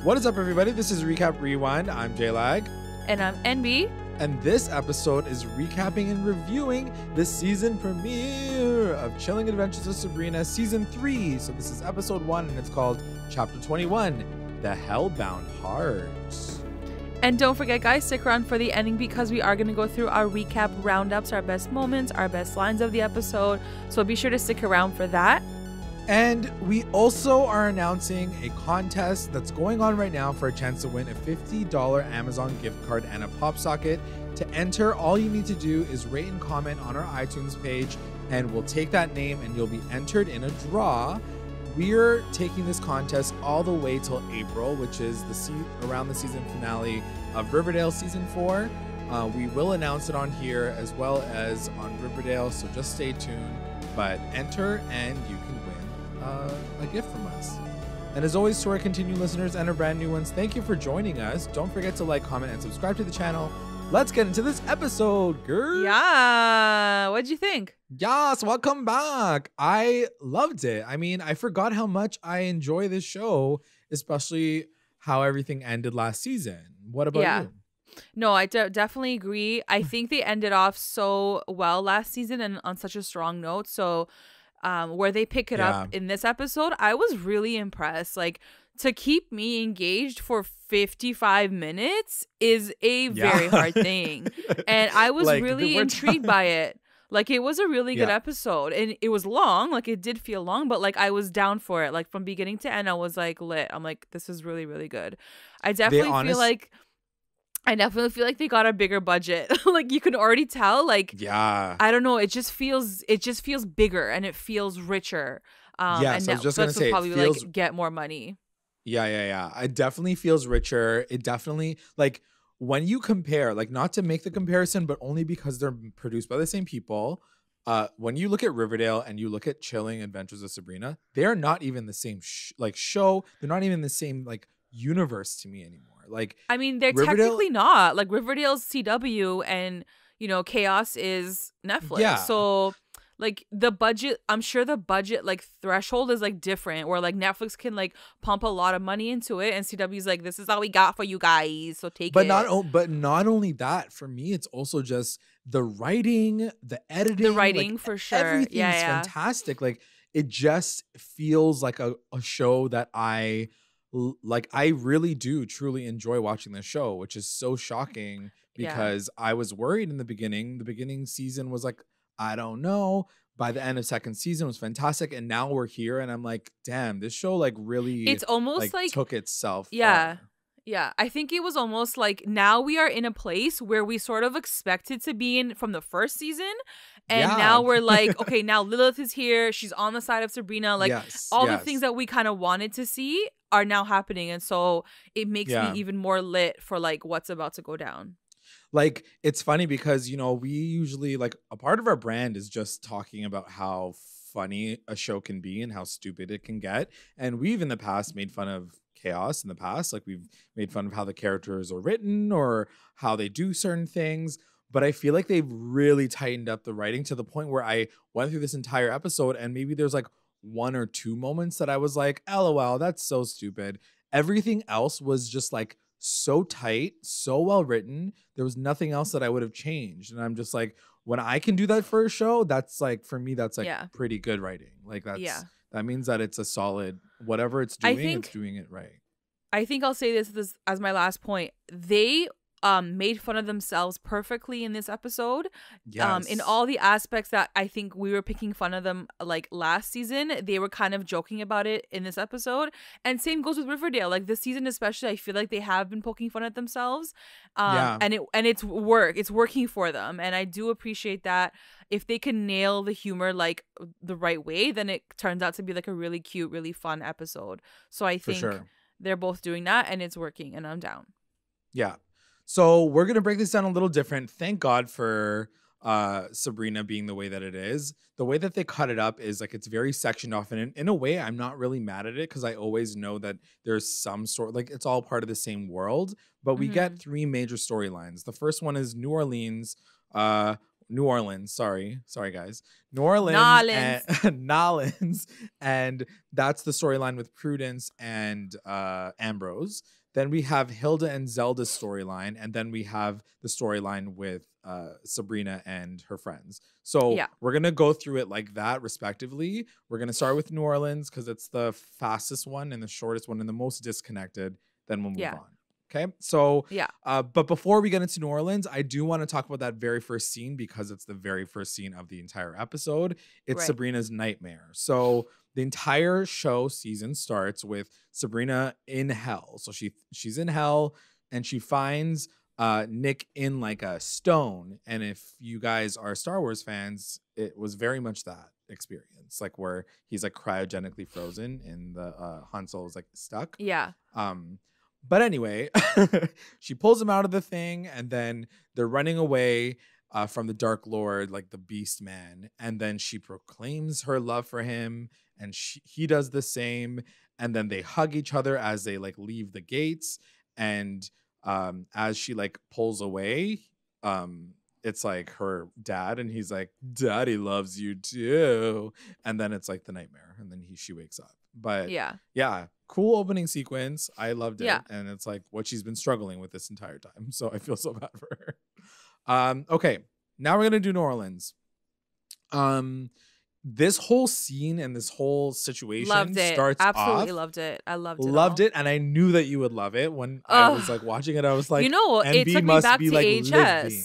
What is up, everybody? This is Recap Rewind. I'm J-Lag. And I'm NB. And this episode is recapping and reviewing the season premiere of Chilling Adventures of Sabrina Season 3. So this is episode 1 and it's called Chapter 21, The Hellbound Heart. And don't forget, guys, stick around for the ending because we are going to go through our recap roundups, our best moments, our best lines of the episode. So be sure to stick around for that. And we also are announcing a contest that's going on right now for a chance to win a $50 Amazon gift card and a pop socket. To enter, all you need to do is rate and comment on our iTunes page, and we'll take that name and you'll be entered in a draw. We're taking this contest all the way till April, which is around the season finale of Riverdale Season 4. We will announce it on here as well as on Riverdale, so just stay tuned. But enter and you can win a gift from us. And as always, to our continued listeners and our brand new ones, thank you for joining us. Don't forget to like, comment, and subscribe to the channel. Let's get into this episode, girl. Yeah. What'd you think? Yes, welcome back. I loved it. I mean, I forgot how much I enjoy this show, especially how everything ended last season. What about you? No, I definitely agree. I think they ended off so well last season and on such a strong note. So where they pick it up in this episode, I was really impressed. Like, to keep me engaged for 55 minutes is a very hard thing. And I was really intrigued by it. Like, it was a really good episode. And it was long. Like, it did feel long. But, like, I was down for it. Like, from beginning to end, I was, like, lit. I'm like, this is really, really good. I definitely feel like they got a bigger budget. Like, you can already tell. Like, I don't know. It just feels bigger and it feels richer. I was just gonna say, probably like get more money. Yeah. It definitely feels richer. It definitely, like, when you compare, like, not to make the comparison, but only because they're produced by the same people. When you look at Riverdale and you look at Chilling Adventures of Sabrina, they are not even the same show. They're not even the same like universe to me anymore. Like, I mean, they're technically not. Like, Riverdale's CW and, you know, Caos is Netflix. Yeah. So, like, the budget, I'm sure the budget, like, threshold is, like, different. Where, like, Netflix can, like, pump a lot of money into it. And CW's like, this is all we got for you guys. So take it. But not only that, for me, it's also just the writing, the editing. The writing, like, for sure. Everything's fantastic. Like, it just feels like a show that I really do truly enjoy watching this show, which is so shocking because I was worried in the beginning. The beginning season was like, I don't know. By the end of second season, it was fantastic. And now we're here and I'm like, damn, this show like really, it's almost like took itself. Yeah. Yeah, I think it was almost like now we are in a place where we sort of expected to be in from the first season. And now we're like, okay, now Lilith is here. She's on the side of Sabrina. Like, the things that we kind of wanted to see are now happening. And so it makes me even more lit for like what's about to go down. Like, it's funny because, you know, we usually, like, a part of our brand is just talking about how funny a show can be and how stupid it can get. And we've in the past made fun of Caos in the past. Like, we've made fun of how the characters are written or how they do certain things. But I feel like they've really tightened up the writing to the point where I went through this entire episode and maybe there's like one or two moments that I was like, LOL, that's so stupid. Everything else was just like so tight, so well written. There was nothing else that I would have changed. And I'm just like, when I can do that for a show, that's like, for me, that's like pretty good writing. Like, that means that it's a solid, whatever it's doing, it's doing it right. I think I'll say this as my last point. They made fun of themselves perfectly in this episode. In all the aspects that I think we were picking fun of them like last season, they were kind of joking about it in this episode. And same goes with Riverdale. Like, this season especially, I feel like they have been poking fun at themselves. And it's working for them. And I do appreciate that. If they can nail the humor like the right way, then it turns out to be like a really cute, really fun episode. So I think they're both doing that and it's working and I'm down. Yeah. So we're going to break this down a little different. Thank God for Sabrina being the way that it is. The way that they cut it up is like it's very sectioned off. And in a way, I'm not really mad at it because I always know that there's some sort, like, it's all part of the same world. But we get three major storylines. The first one is New Orleans, New Orleans. Sorry, guys. New Orleans and Nolans, and that's the storyline with Prudence and Ambrose. Then we have Hilda and Zelda's storyline, and then we have the storyline with Sabrina and her friends. So we're gonna go through it like that, respectively. We're gonna start with New Orleans because it's the fastest one and the shortest one and the most disconnected. Then we'll move on. Okay, so but before we get into New Orleans, I do want to talk about that very first scene because it's the very first scene of the entire episode. It's Sabrina's nightmare. So the entire show season starts with Sabrina in hell. So she's in hell and she finds Nick in like a stone. And if you guys are Star Wars fans, it was very much that experience, like where he's like cryogenically frozen and the Han Solo is like stuck. But anyway, she pulls him out of the thing, and then they're running away from the Dark Lord, like the Beast Man. And then she proclaims her love for him, and he does the same. And then they hug each other as they like leave the gates. And as she like pulls away, it's like her dad, and he's like, "Daddy loves you too." And then it's like the nightmare, and then she wakes up. But yeah, cool opening sequence. I loved it. And it's like what she's been struggling with this entire time. So I feel so bad for her. Okay, now we're gonna do New Orleans. This whole scene and this whole situation starts absolutely off. Loved it. I loved it, and I knew that you would love it. When I was like watching it, I was like, you know, it took me back to AHS. Living.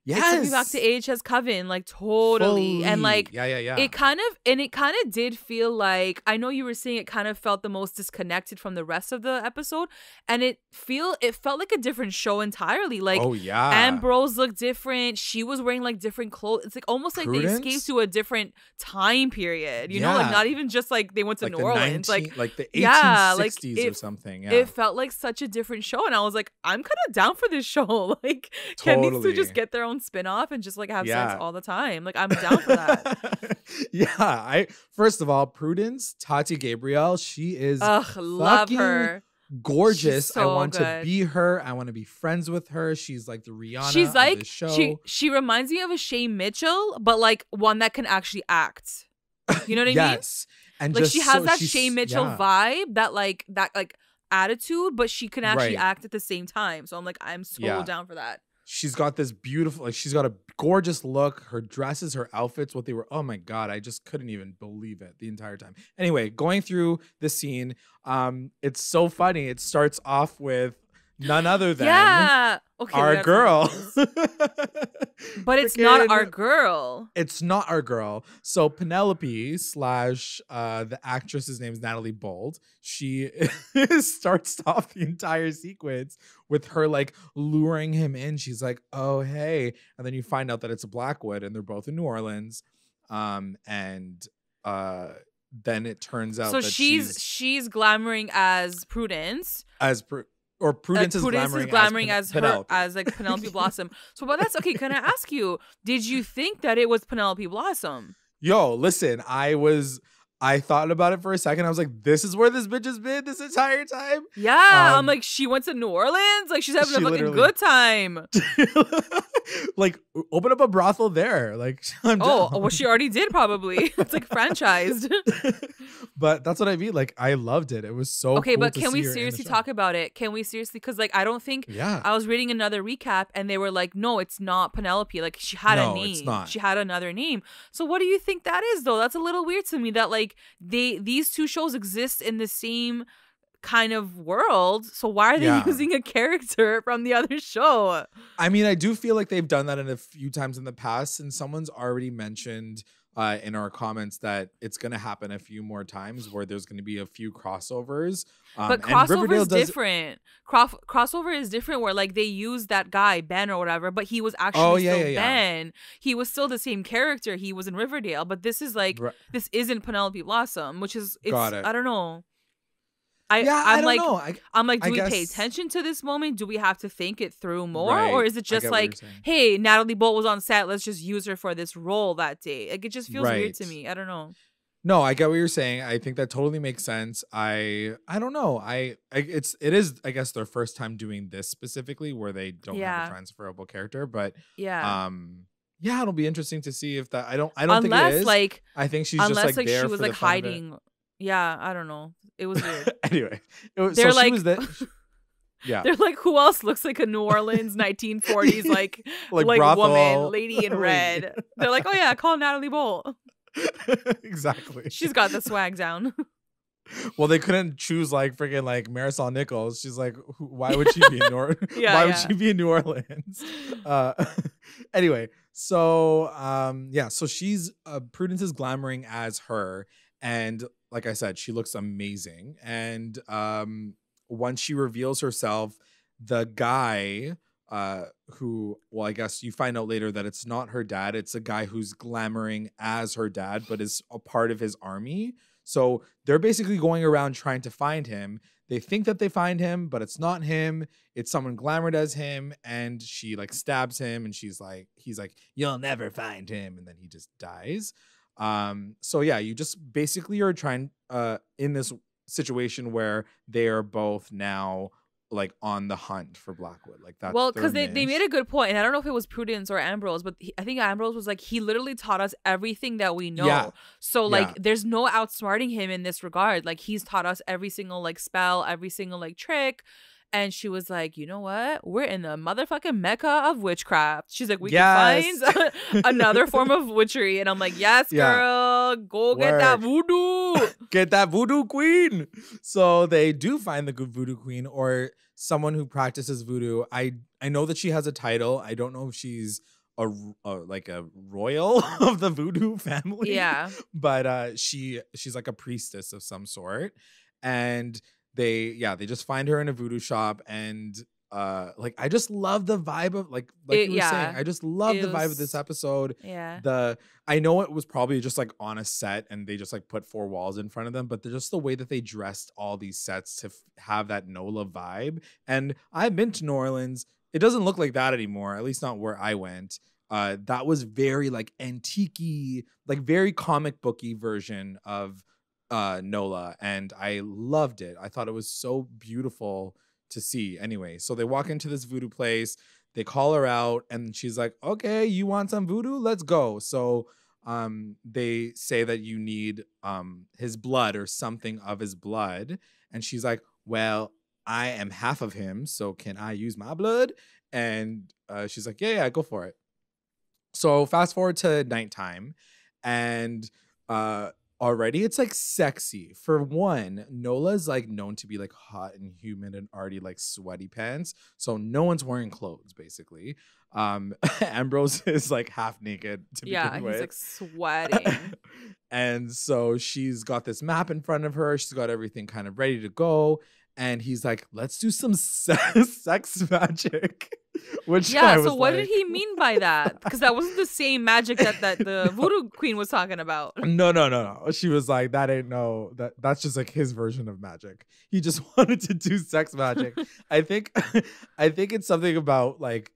Yes. It took me back to AHS Coven, like totally. Fully. And like It kind of did feel like, I know you were saying it kind of felt the most disconnected from the rest of the episode, and it felt like a different show entirely. Like Ambrose looked different. She was wearing like different clothes. It's like almost like Prudence? they escaped to a different time period. You know, like not even just like they went to like New Orleans. like the 1860s or something. It felt like such a different show, and I was like, I'm kind of down for this show. Like Ken needs to just get their own spin-off and just like have sex all the time. Like I'm down for that. First of all, Prudence, Tati Gabrielle, she is love her. Gorgeous. So I want good. to be her. I want to be friends with her. She's like the Rihanna She's like of the show. She reminds me of a Shay Mitchell, but like one that can actually act. You know what I mean? Yes. And like she has that Shay Mitchell vibe, that like attitude, but she can actually act at the same time. So I'm like, I'm so down for that. She's got this beautiful, like she's got a gorgeous look. Her dresses, her outfits, what they were. Oh my God, I just couldn't even believe it the entire time. Anyway, going through the scene, it's so funny. It starts off with none other than our girl. But it's not our girl. It's not our girl. So Penelope / the actress's name is Natalie Bold. She starts off the entire sequence with her like luring him in. She's like, "Oh, hey." And then you find out that it's a Blackwood and they're both in New Orleans. And then it turns out that she's glamoring as Prudence. Or Prudence is glamoring as Penelope. Her as like Penelope Blossom. So, but that's okay. Can I ask you? Did you think that it was Penelope Blossom? Yo, listen. I thought about it for a second. I was like, "This is where this bitch has been this entire time." Yeah, I'm like, she went to New Orleans. Like she's having a fucking good time. Like, open up a brothel there. Like, well, she already did probably. It's like franchised. But that's what I mean. Like, I loved it. It was so okay. Cool But can we seriously talk about it? Can we seriously? Because like, I don't think. I was reading another recap, and they were like, "No, it's not Penelope. Like, she had a name. It's not. She had another name." So, what do you think that is, though? That's a little weird to me. That like these two shows exist in the same kind of world, so why are they using a character from the other show? I mean, I do feel like they've done that in a few times in the past, and someone's already mentioned in our comments that it's going to happen a few more times where there's going to be a few crossovers. But crossover is different. Crossover is different where like they use that guy Ben or whatever, but he was actually Ben. He was still the same character. He was in Riverdale, but this is like this isn't Penelope Blossom, which is I don't know. I'm don't know. Do we pay attention to this moment? Do we have to think it through more? Or is it just like, hey, Natalie Bolt was on set, let's just use her for this role that day? Like, it just feels weird to me. I don't know. No, I get what you're saying. I think that totally makes sense. I don't know. It is, I guess, their first time doing this specifically where they don't have a transferable character. But Yeah, it'll be interesting to see if that. I don't think it Unless is. like I think she's just unless like like she there was for the like fun of it. hiding. Yeah, I don't know. It was weird. Anyway, so They're she like was there. Yeah, they're like, who else looks like a New Orleans 1940s like like woman, brothel lady in lady. red. They're like, oh yeah, call Natalie Bolt. Exactly. She's got the swag down. Well, they couldn't choose like freaking like Marisol Nichols. She's like, why would she be in Yeah, why would yeah. she be in New Orleans? Uh, anyway, so yeah, so she's Prudence is glamoring as her, and like I said, she looks amazing. And once she reveals herself, the guy who, well, I guess you find out later that it's not her dad. It's a guy who's glamoring as her dad, but is a part of his army. So they're basically going around trying to find him. They think that they find him, but it's not him. It's someone glamored as him, and she like stabs him, and he's like, "You'll never find him," and then he just dies. So yeah, you just basically are trying in this situation where they are both now like on the hunt for Blackwood. Like that's well, because they made a good point, and I don't know if it was Prudence or Ambrose, but I think Ambrose was like, he literally taught us everything that we know. Yeah. So like, Yeah. there's no outsmarting him in this regard. Like he's taught us every single like spell, every single like trick. And she was like, you know what? We're in the motherfucking mecca of witchcraft. She's like, we can find another form of witchery. And I'm like, yes, girl, go get that voodoo. Get that voodoo queen. So they do find the good voodoo queen, or someone who practices voodoo. I know that she has a title. I don't know if she's a like a royal of the voodoo family. Yeah. But she's like a priestess of some sort. And they just find her in a voodoo shop, and like I just love the vibe of like you were saying, I just love the vibe of this episode. Yeah. I know it was probably just like on a set and they just like put four walls in front of them, but just the way that they dressed all these sets to have that NOLA vibe. And I've been to New Orleans. It doesn't look like that anymore, at least not where I went. That was very like antique-y, like very comic booky version of NOLA, and I loved it. I thought it was so beautiful to see. Anyway, so they walk into this voodoo place, they call her out, and she's like, okay, you want some voodoo? Let's go. So they say that you need his blood or something of his blood, and she's like, well, I am half of him, so can I use my blood? And she's like, yeah, go for it. So fast forward to nighttime, and already it's like sexy. For one, Nola's like known to be like hot and humid and already like sweaty pants, so no one's wearing clothes basically. Ambrose is like half naked to begin with. He's like sweating. And so she's got this map in front of her, she's got everything kind of ready to go, and he's like, let's do some sex magic. Which so what did he mean by that? Because that wasn't the same magic that the voodoo queen was talking about. No. She was like, that's just like his version of magic. He just wanted to do sex magic. I think it's something about like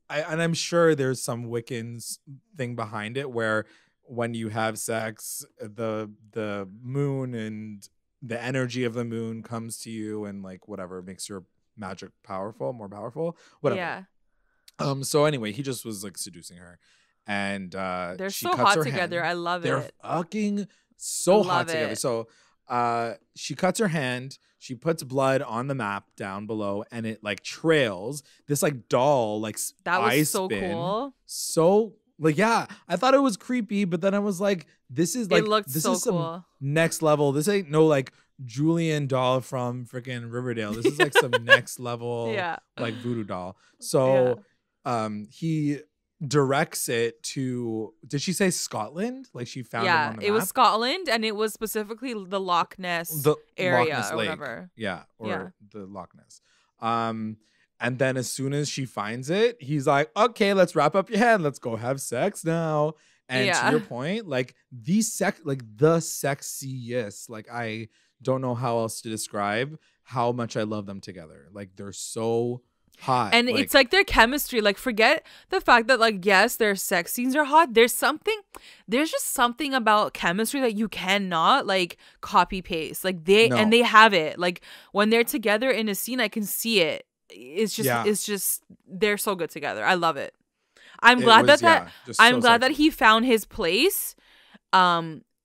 and I'm sure there's some Wiccans thing behind it where when you have sex, the moon and the energy of the moon comes to you and like whatever makes your magic more powerful, whatever. Yeah. So anyway, he just was like seducing her, and they're she so cuts hot her together. hand. I love They're it. fucking so hot together. It. So she cuts her hand, she puts blood on the map down below, and it like trails this like doll like that was eye so spin. Cool. So like, yeah, I thought it was creepy, but then I was like, this is like, it looked this so is some cool. Next level. This ain't no like Julian doll from freaking Riverdale. This is like some next level like voodoo doll. So he directs it to, did she say Scotland? Like she found him on the map? It was Scotland, and it was specifically the Loch Ness area Loch Ness or Lake. whatever. The Loch Ness. And then as soon as she finds it, he's like, okay, let's wrap up your hand. Let's go have sex now. And to your point, like the sexiest, like I don't know how else to describe how much I love them together. Like they're so hot. And it's like their chemistry, like forget the fact that like, yes, their sex scenes are hot. There's just something about chemistry that you cannot like copy paste. Like they have it. Like when they're together in a scene, I can see it. It's just they're so good together. I love it. I'm It glad was, that just I'm so glad that sexy. he found his place.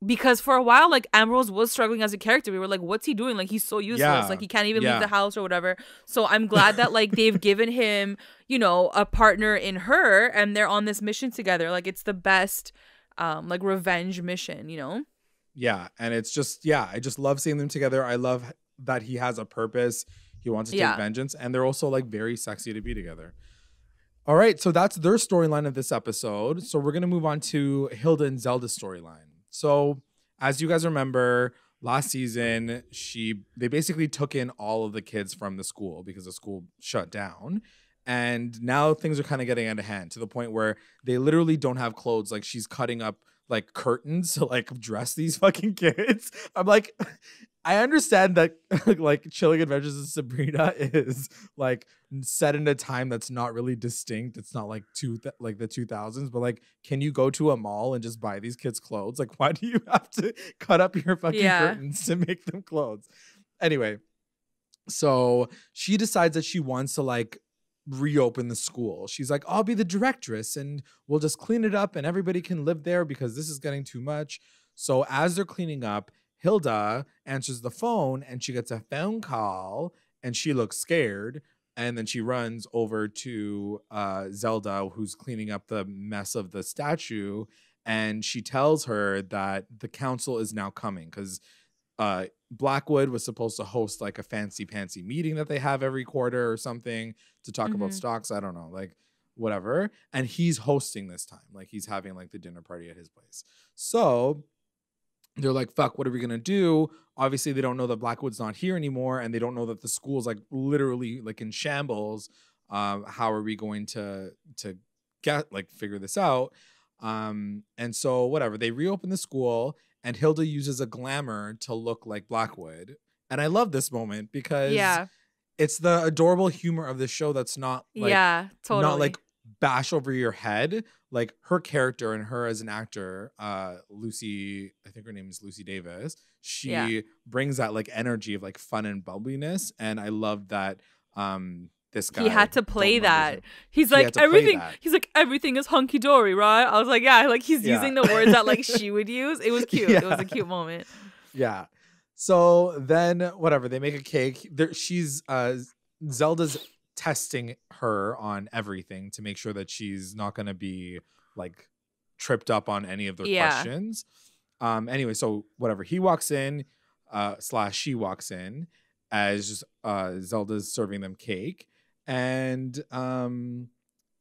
Because for a while, like, Ambrose was struggling as a character. We were like, what's he doing? Like, he's so useless. Like, Yeah. he can't even leave the Yeah. house or whatever. So I'm glad that, like, they've given him, you know, a partner in her, and they're on this mission together. Like, it's the best, like, revenge mission, you know? Yeah. And it's just, I just love seeing them together. I love that he has a purpose. He wants to take Yeah. vengeance. And they're also like very sexy to be together. All right. So that's their storyline of this episode. So we're going to move on to Hilda and Zelda's storyline. So as you guys remember, last season, they basically took in all of the kids from the school because the school shut down. And now things are kind of getting out of hand to the point where they literally don't have clothes. Like, she's cutting up like curtains to like dress these fucking kids. I'm like, I understand that like Chilling Adventures of Sabrina is like set in a time that's not really distinct. It's not like like the 2000s, but like, can you go to a mall and just buy these kids clothes? Like, why do you have to cut up your fucking curtains to make them clothes? Anyway, so she decides that she wants to like reopen the school. She's like, I'll be the directress and we'll just clean it up and everybody can live there because this is getting too much. So as they're cleaning up, Hilda answers the phone and she gets a phone call and she looks scared. And then she runs over to Zelda, who's cleaning up the mess of the statue. And she tells her that the council is now coming because Blackwood was supposed to host like a fancy pantsy meeting that they have every quarter or something to talk about stocks. I don't know, like whatever. And he's hosting this time. Like, he's having like the dinner party at his place. So they're like, fuck, what are we going to do? Obviously, they don't know that Blackwood's not here anymore. And they don't know that the school's like literally like in shambles. How are we going to get like figure this out? And so whatever, they reopen the school and Hilda uses a glamour to look like Blackwood. And I love this moment because it's the adorable humor of the show that's not like not like bash over your head. Like, her character and her as an actor, Lucy, I think her name is Lucy Davis. She brings that like energy of like fun and bubbliness. And I love that this guy, he had to play that. He's like, everything. He's like, everything is hunky dory, right? I was like, yeah, like he's using the words that like she would use. It was cute. It was a cute moment. Yeah. So then whatever, they make a cake. She's Zelda's testing her on everything to make sure that she's not going to be like tripped up on any of their questions. Anyway, so whatever, he walks in / she walks in as Zelda's serving them cake. And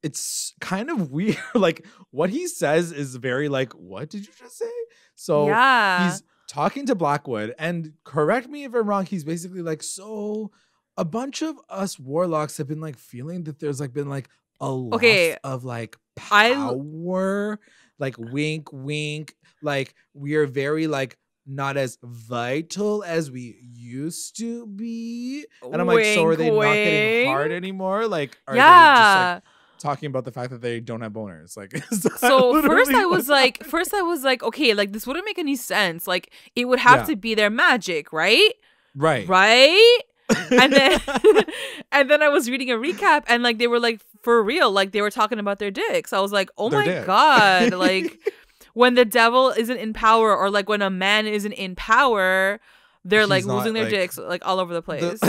it's kind of weird. Like, what he says is very like, what did you just say? So he's talking to Blackwood, and correct me if I'm wrong, he's basically like, so a bunch of us warlocks have been like feeling that there's like been like a loss of like power, like wink wink, like we are very like not as vital as we used to be. And I'm like, so are they not getting hard anymore? Like, are they just like talking about the fact that they don't have boners? Like, so first I was like, okay, like this wouldn't make any sense. Like, it would have to be their magic, right? Right. And then and then I was reading a recap and like they were like, for real, like they were talking about their dicks. I was like, oh my god, like when the devil isn't in power, or like when a man isn't in power, they're like losing their dicks like all over the place.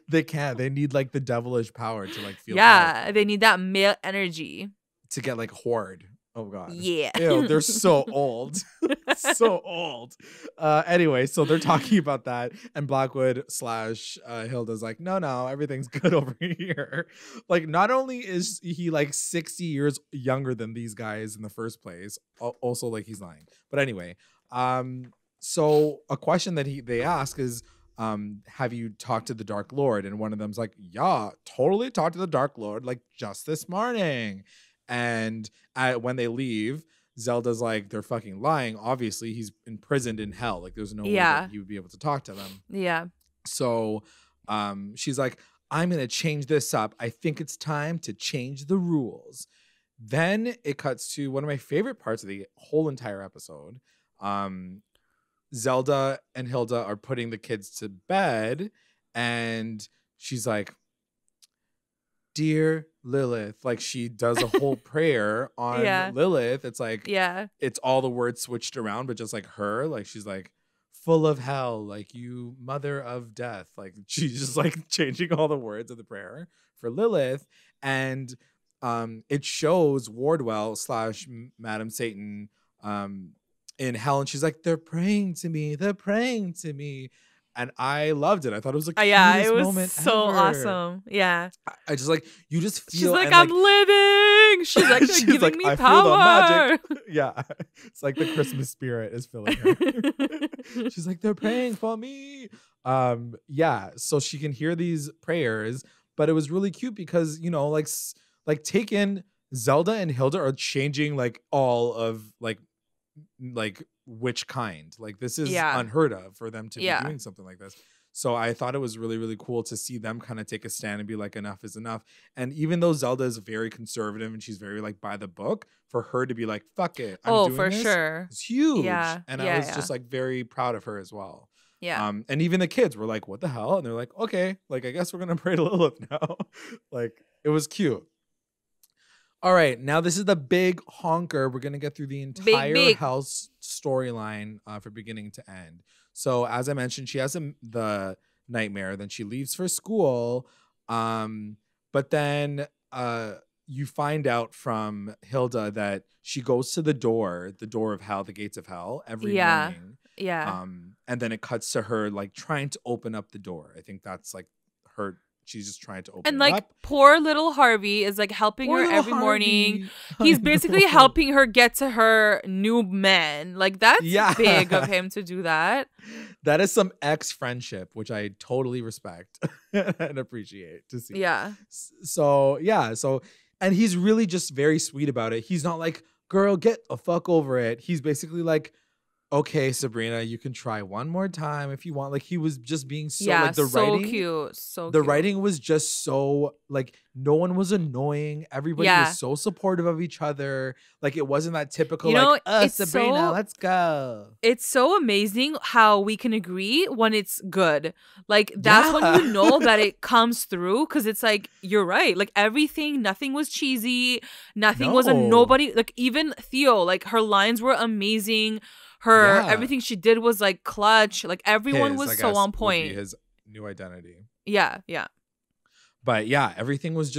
They need like the devilish power to like feel powerful. They need that male energy to get like horde. Oh god. Yeah. Ew, they're so old. So old. Anyway, so they're talking about that, and Blackwood / Hilda's like, no, everything's good over here. Like, not only is he like 60 years younger than these guys in the first place, also like he's lying. But anyway, so a question that they ask is, have you talked to the Dark Lord? And one of them's like, yeah, totally talked to the Dark Lord like just this morning. And when they leave, Zelda's like, they're fucking lying. Obviously, he's imprisoned in hell. Like, there's no way that he would be able to talk to them. Yeah. So she's like, I'm going to change this up. I think it's time to change the rules. Then it cuts to one of my favorite parts of the whole entire episode. Zelda and Hilda are putting the kids to bed. And she's like, dear Lilith, like she does a whole prayer on Yeah. Lilith. It's like, Yeah. it's all the words switched around, but just like her, like she's like, full of hell, like you mother of death. Like she's just like changing all the words of the prayer for Lilith. And it shows Wardwell slash Madam Satan in hell, and she's like, they're praying to me, they're praying to me. And I loved it. I thought it was the cutest Yeah, it was moment so ever. awesome. Yeah. I just like, you just feel. She's like, and, I'm living. She's like, she's giving like, me I power. feel the magic. Yeah. It's like the Christmas spirit is filling her. She's like, they're praying for me. Yeah. So she can hear these prayers, but it was really cute because, you know, like take in Zelda and Hilda are changing like all of like which kind. Like this is unheard of for them to be doing something like this. So I thought it was really, really cool to see them kind of take a stand and be like, enough is enough. And even though Zelda is very conservative and she's very like by the book, for her to be like, fuck it, I'm doing for this, sure, it's huge. Yeah. And I was just like very proud of her as well. Yeah. And even the kids were like, what the hell? And they're like, okay, like I guess we're gonna pray to Lilith now. Like it was cute. All right, now this is the big honker. We're going to get through the entire house storyline from beginning to end. So as I mentioned, she has the nightmare. Then she leaves for school. But then you find out from Hilda that she goes to the door of hell, the gates of hell, every morning. Yeah. And then it cuts to her like trying to open up the door. I think that's like her. She's just trying to open it like, up. Poor little Harvey is like helping her every morning. He's basically helping her get to her new man. Like that's big of him to do that. That is some ex-friendship, which I totally respect and appreciate to see. Yeah. So, and he's really just very sweet about it. He's not like, girl, get a fuck over it. He's basically like, okay, Sabrina, you can try one more time if you want. Like he was just being so like the writing, cute, so the writing was just so like no one was annoying. Everybody was so supportive of each other. Like it wasn't that typical like, Sabrina, let's go. It's so amazing how we can agree when it's good. Like that's when you know that it comes through because it's like you're right. Like everything, nothing was cheesy, nothing was a nobody. Like even Theo, like her lines were amazing. Everything she did was like clutch. Like everyone was so on point. Would be his new identity. Yeah. But yeah, everything was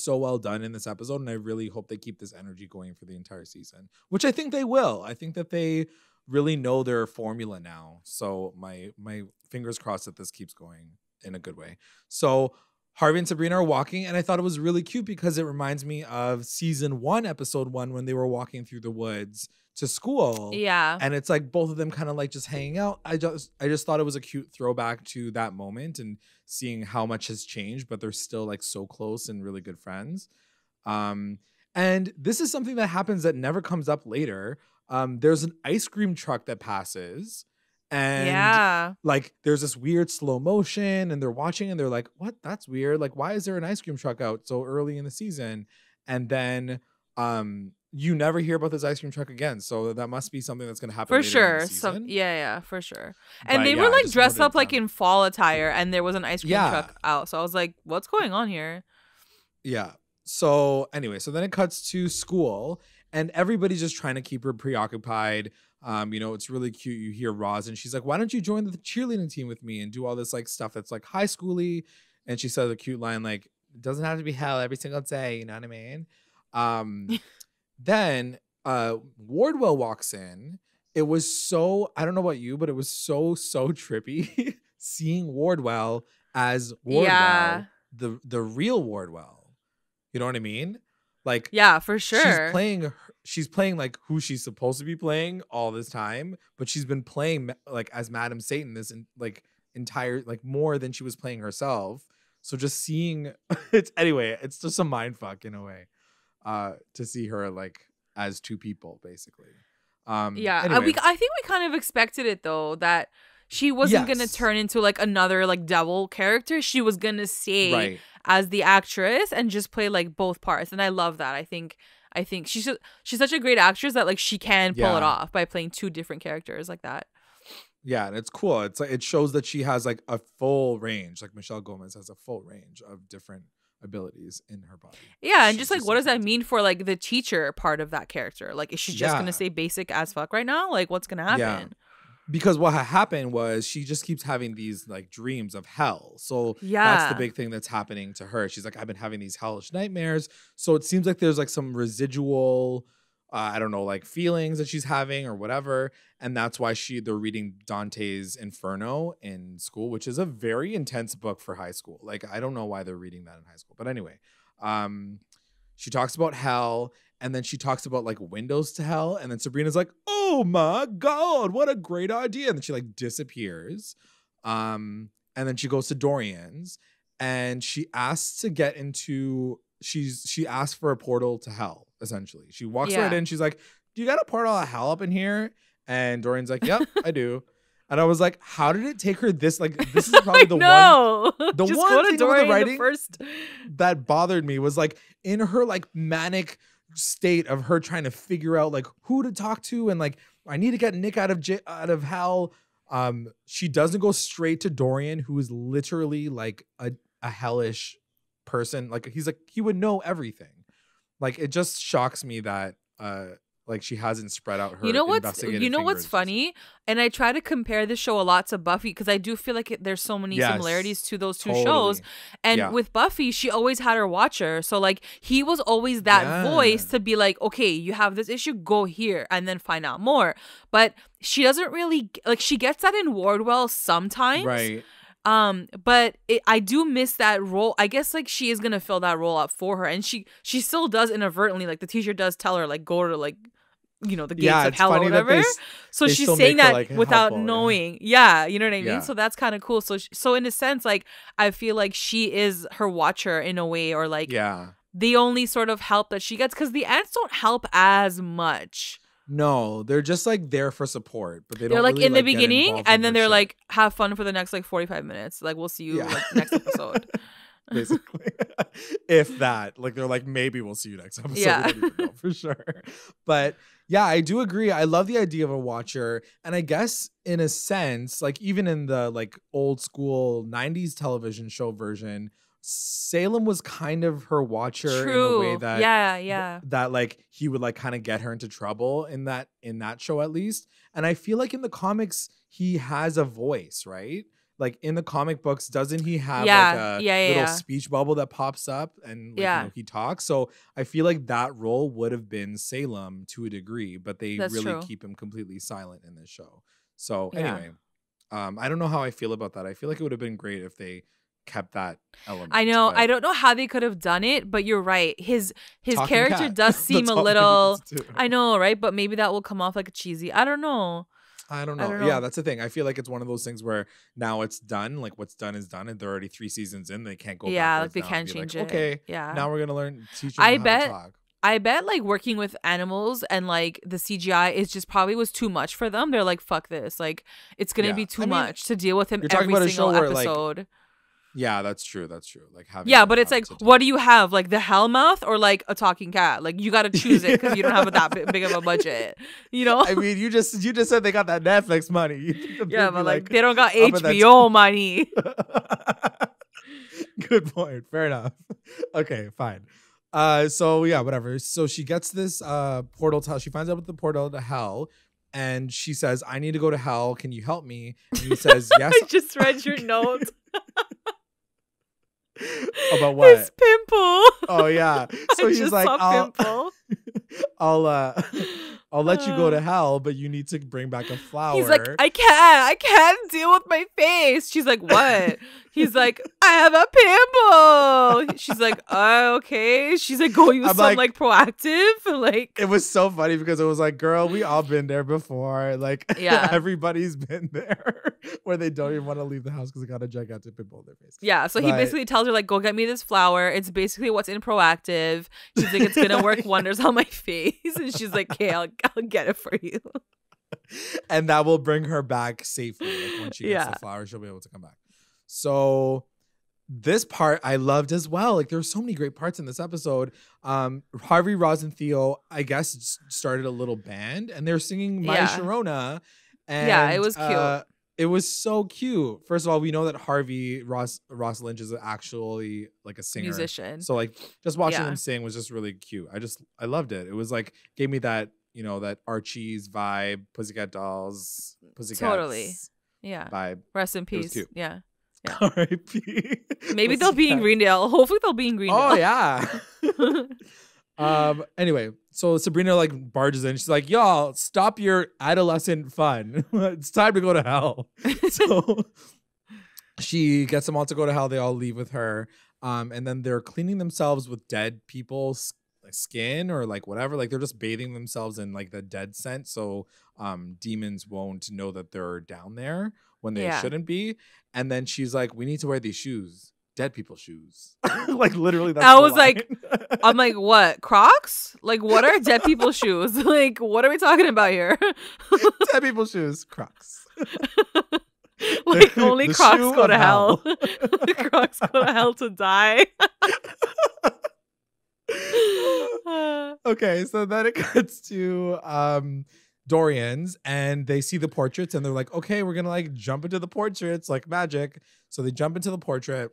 so well done in this episode, and I really hope they keep this energy going for the entire season, which I think they will. I think that they really know their formula now. So my fingers crossed that this keeps going in a good way. So Harvey and Sabrina are walking, and I thought it was really cute because it reminds me of season 1, episode 1, when they were walking through the woods to school. Yeah. And it's like both of them kind of like just hanging out. I just thought it was a cute throwback to that moment and seeing how much has changed, but they're still like so close and really good friends. And this is something that happens that never comes up later. There's an ice cream truck that passes. And like there's this weird slow motion and they're watching and they're like, what? That's weird. Like, why is there an ice cream truck out so early in the season? And then you never hear about this ice cream truck again. So that must be something that's going to happen for later sure. in the season. So for sure. And they were like dressed up like in fall attire and there was an ice cream truck out. So I was like, what's going on here? Yeah. So anyway, so then it cuts to school and everybody's just trying to keep her preoccupied. You know, it's really cute. You hear Roz and she's like, why don't you join the cheerleading team with me and do all this like stuff that's like high schooly? And she says a cute line like, it doesn't have to be hell every single day. You know what I mean? Then Wardwell walks in. It was so, I don't know about you, but it was so trippy seeing Wardwell as Wardwell, the real Wardwell. You know what I mean? Like, yeah, for sure. She's playing like who she's supposed to be playing all this time, but she's been playing like as Madam Satan this entire like more than she was playing herself. So just seeing it's just a mind fuck in a way. To see her like as two people basically. Anyway. I think we kind of expected it though, that she wasn't gonna turn into like another like devil character. She was gonna stay as the actress and just play like both parts, and I love that. I think she's such a great actress that like she can pull it off by playing two different characters like that. Yeah, and it's cool. It's like it shows that she has like a full range. Like Michelle Gomez has a full range of different abilities in her body. Yeah, and just like, what does that mean for like the teacher part of that character? Like, is she just gonna say basic as fuck right now? Like, what's gonna happen? Yeah. Because what happened was she just keeps having these like dreams of hell. So that's the big thing that's happening to her. She's like, I've been having these hellish nightmares. So it seems like there's like some residual, I don't know, like feelings that she's having or whatever. And that's why they're reading Dante's Inferno in school, which is a very intense book for high school. Like, I don't know why they're reading that in high school. But anyway, she talks about hell. And then she talks about like windows to hell. And then Sabrina's like, oh my God, what a great idea. And then she like disappears. And then she goes to Dorian's and she asks to get into, she asks for a portal to hell, essentially. She walks right in. She's like, do you got a portal to hell up in here? And Dorian's like, yep, I do. And I was like, how did it take her this? Like, this is probably the one. The just one go to thing Dorian, with the writing first that bothered me was like in her like manic state of her trying to figure out like who to talk to and like I need to get Nick out of hell. She doesn't go straight to Dorian, who is literally like a hellish person. Like he's like he would know everything. Like it just shocks me that like she hasn't spread out her what's funny, and I try to compare this show a lot to Buffy because I do feel like there's so many similarities to those two shows. And with Buffy, she always had her watcher, so like he was always that voice to be like, okay, you have this issue, go here and then find out more. But she doesn't really like, she gets that in Wardwell sometimes, right? But I do miss that role. I guess like she is gonna fill that role up for her, and she still does inadvertently. Like the teacher does tell her like go to like, you know, the gates of hell or whatever. So she's saying that like, without knowing. Yeah, you know what I mean? So that's kind of cool. So in a sense, like I feel like she is her watcher in a way, or like the only sort of help that she gets, because the ants don't help as much. No, they're just like there for support, but they're like really, in the beginning, and then they're like, have fun for the next like 45 minutes. Like we'll see you like next episode. Basically, if that, like they're like, maybe we'll see you next episode. Yeah, we don't even know for sure. But yeah, I do agree. I love the idea of a watcher, and I guess in a sense, like even in the like old school 90s television show version, Salem was kind of her watcher in a way that that like he would like kind of get her into trouble in that show at least. And I feel like in the comics he has a voice, right? Like in the comic books, doesn't he have like a little speech bubble that pops up and like, you know, he talks? So I feel like that role would have been Salem to a degree, but they keep him completely silent in this show. So anyway, I don't know how I feel about that. I feel like it would have been great if they kept that element. I know. I don't know how they could have done it, but you're right. His character does seem a little. I know, right? But maybe that will come off like a cheesy. I don't know. Yeah, that's the thing. I feel like it's one of those things where now it's done. Like what's done is done, and they're already 3 seasons in. They can't go. Yeah, like they can't change it. Okay. Yeah. Now we're gonna teach them how to talk. I bet like working with animals and like the CGI is just probably was too much for them. They're like, fuck this. Like it's gonna be too much to deal with him every single episode. Like, yeah, that's true. Like having but it's like, what do you have? Like the Hellmouth or like a talking cat? Like you got to choose it because you don't have that big of a budget. You know? I mean, you just said they got that Netflix money. Yeah, but like they don't got HBO money. Good point. Fair enough. Okay, fine. So yeah, whatever. So she gets this portal to hell. She finds out about the portal to hell. And she says, I need to go to hell. Can you help me? And he says, yes. I just read your note. About what? His pimple. Oh yeah. So he's like, I'll let you go to hell, but you need to bring back a flower. He's like, I can't deal with my face. She's like, what? He's like, I have a pimple. She's like, oh, okay. She's like, go use some like proactive. Like it was so funny because it was like, girl, we all been there before. Like everybody's been there where they don't even want to leave the house because they got a gigantic pimple on their face. Yeah. So he basically tells her like, go get me this flower. It's basically what's in proactive. She's like, it's gonna work wonders on my face. And she's like, okay, I'll get it for you. And that will bring her back safely. Like when she gets the flower, she'll be able to come back. So this part I loved as well. Like there's so many great parts in this episode. Harvey, Roz, and Theo, I guess, started a little band and they're singing My Sharona. And it was cute. It was so cute. First of all, we know that Harvey Ross Lynch is actually like a singer, musician. So like just watching them sing was just really cute. I loved it. It was like gave me that, you know, that Archie's vibe, Pussycat Dolls, Pussycats. Totally. Yeah. Vibe. Rest in peace. Yeah. R.I.P. Maybe they'll be in Greendale. Hopefully they'll be in Greendale. Oh yeah. Anyway, so Sabrina like barges in. She's like, y'all, stop your adolescent fun. It's time to go to hell. So she gets them all to go to hell. They all leave with her. And then they're cleaning themselves with dead people's like skin or like whatever. Like they're just bathing themselves in like the dead scent. So demons won't know that they're down there when they shouldn't be. And then she's like, we need to wear these shoes. Dead people shoes. Like literally that's I was like, I'm like, what? Crocs? Like what are dead people shoes? Like what are we talking about here? Dead people shoes, Crocs. Like only Crocs go to hell. Crocs go to hell to die. Okay, so then it cuts to Dorian's and they see the portraits and they're like, okay, we're gonna like jump into the portraits like magic. So they jump into the portrait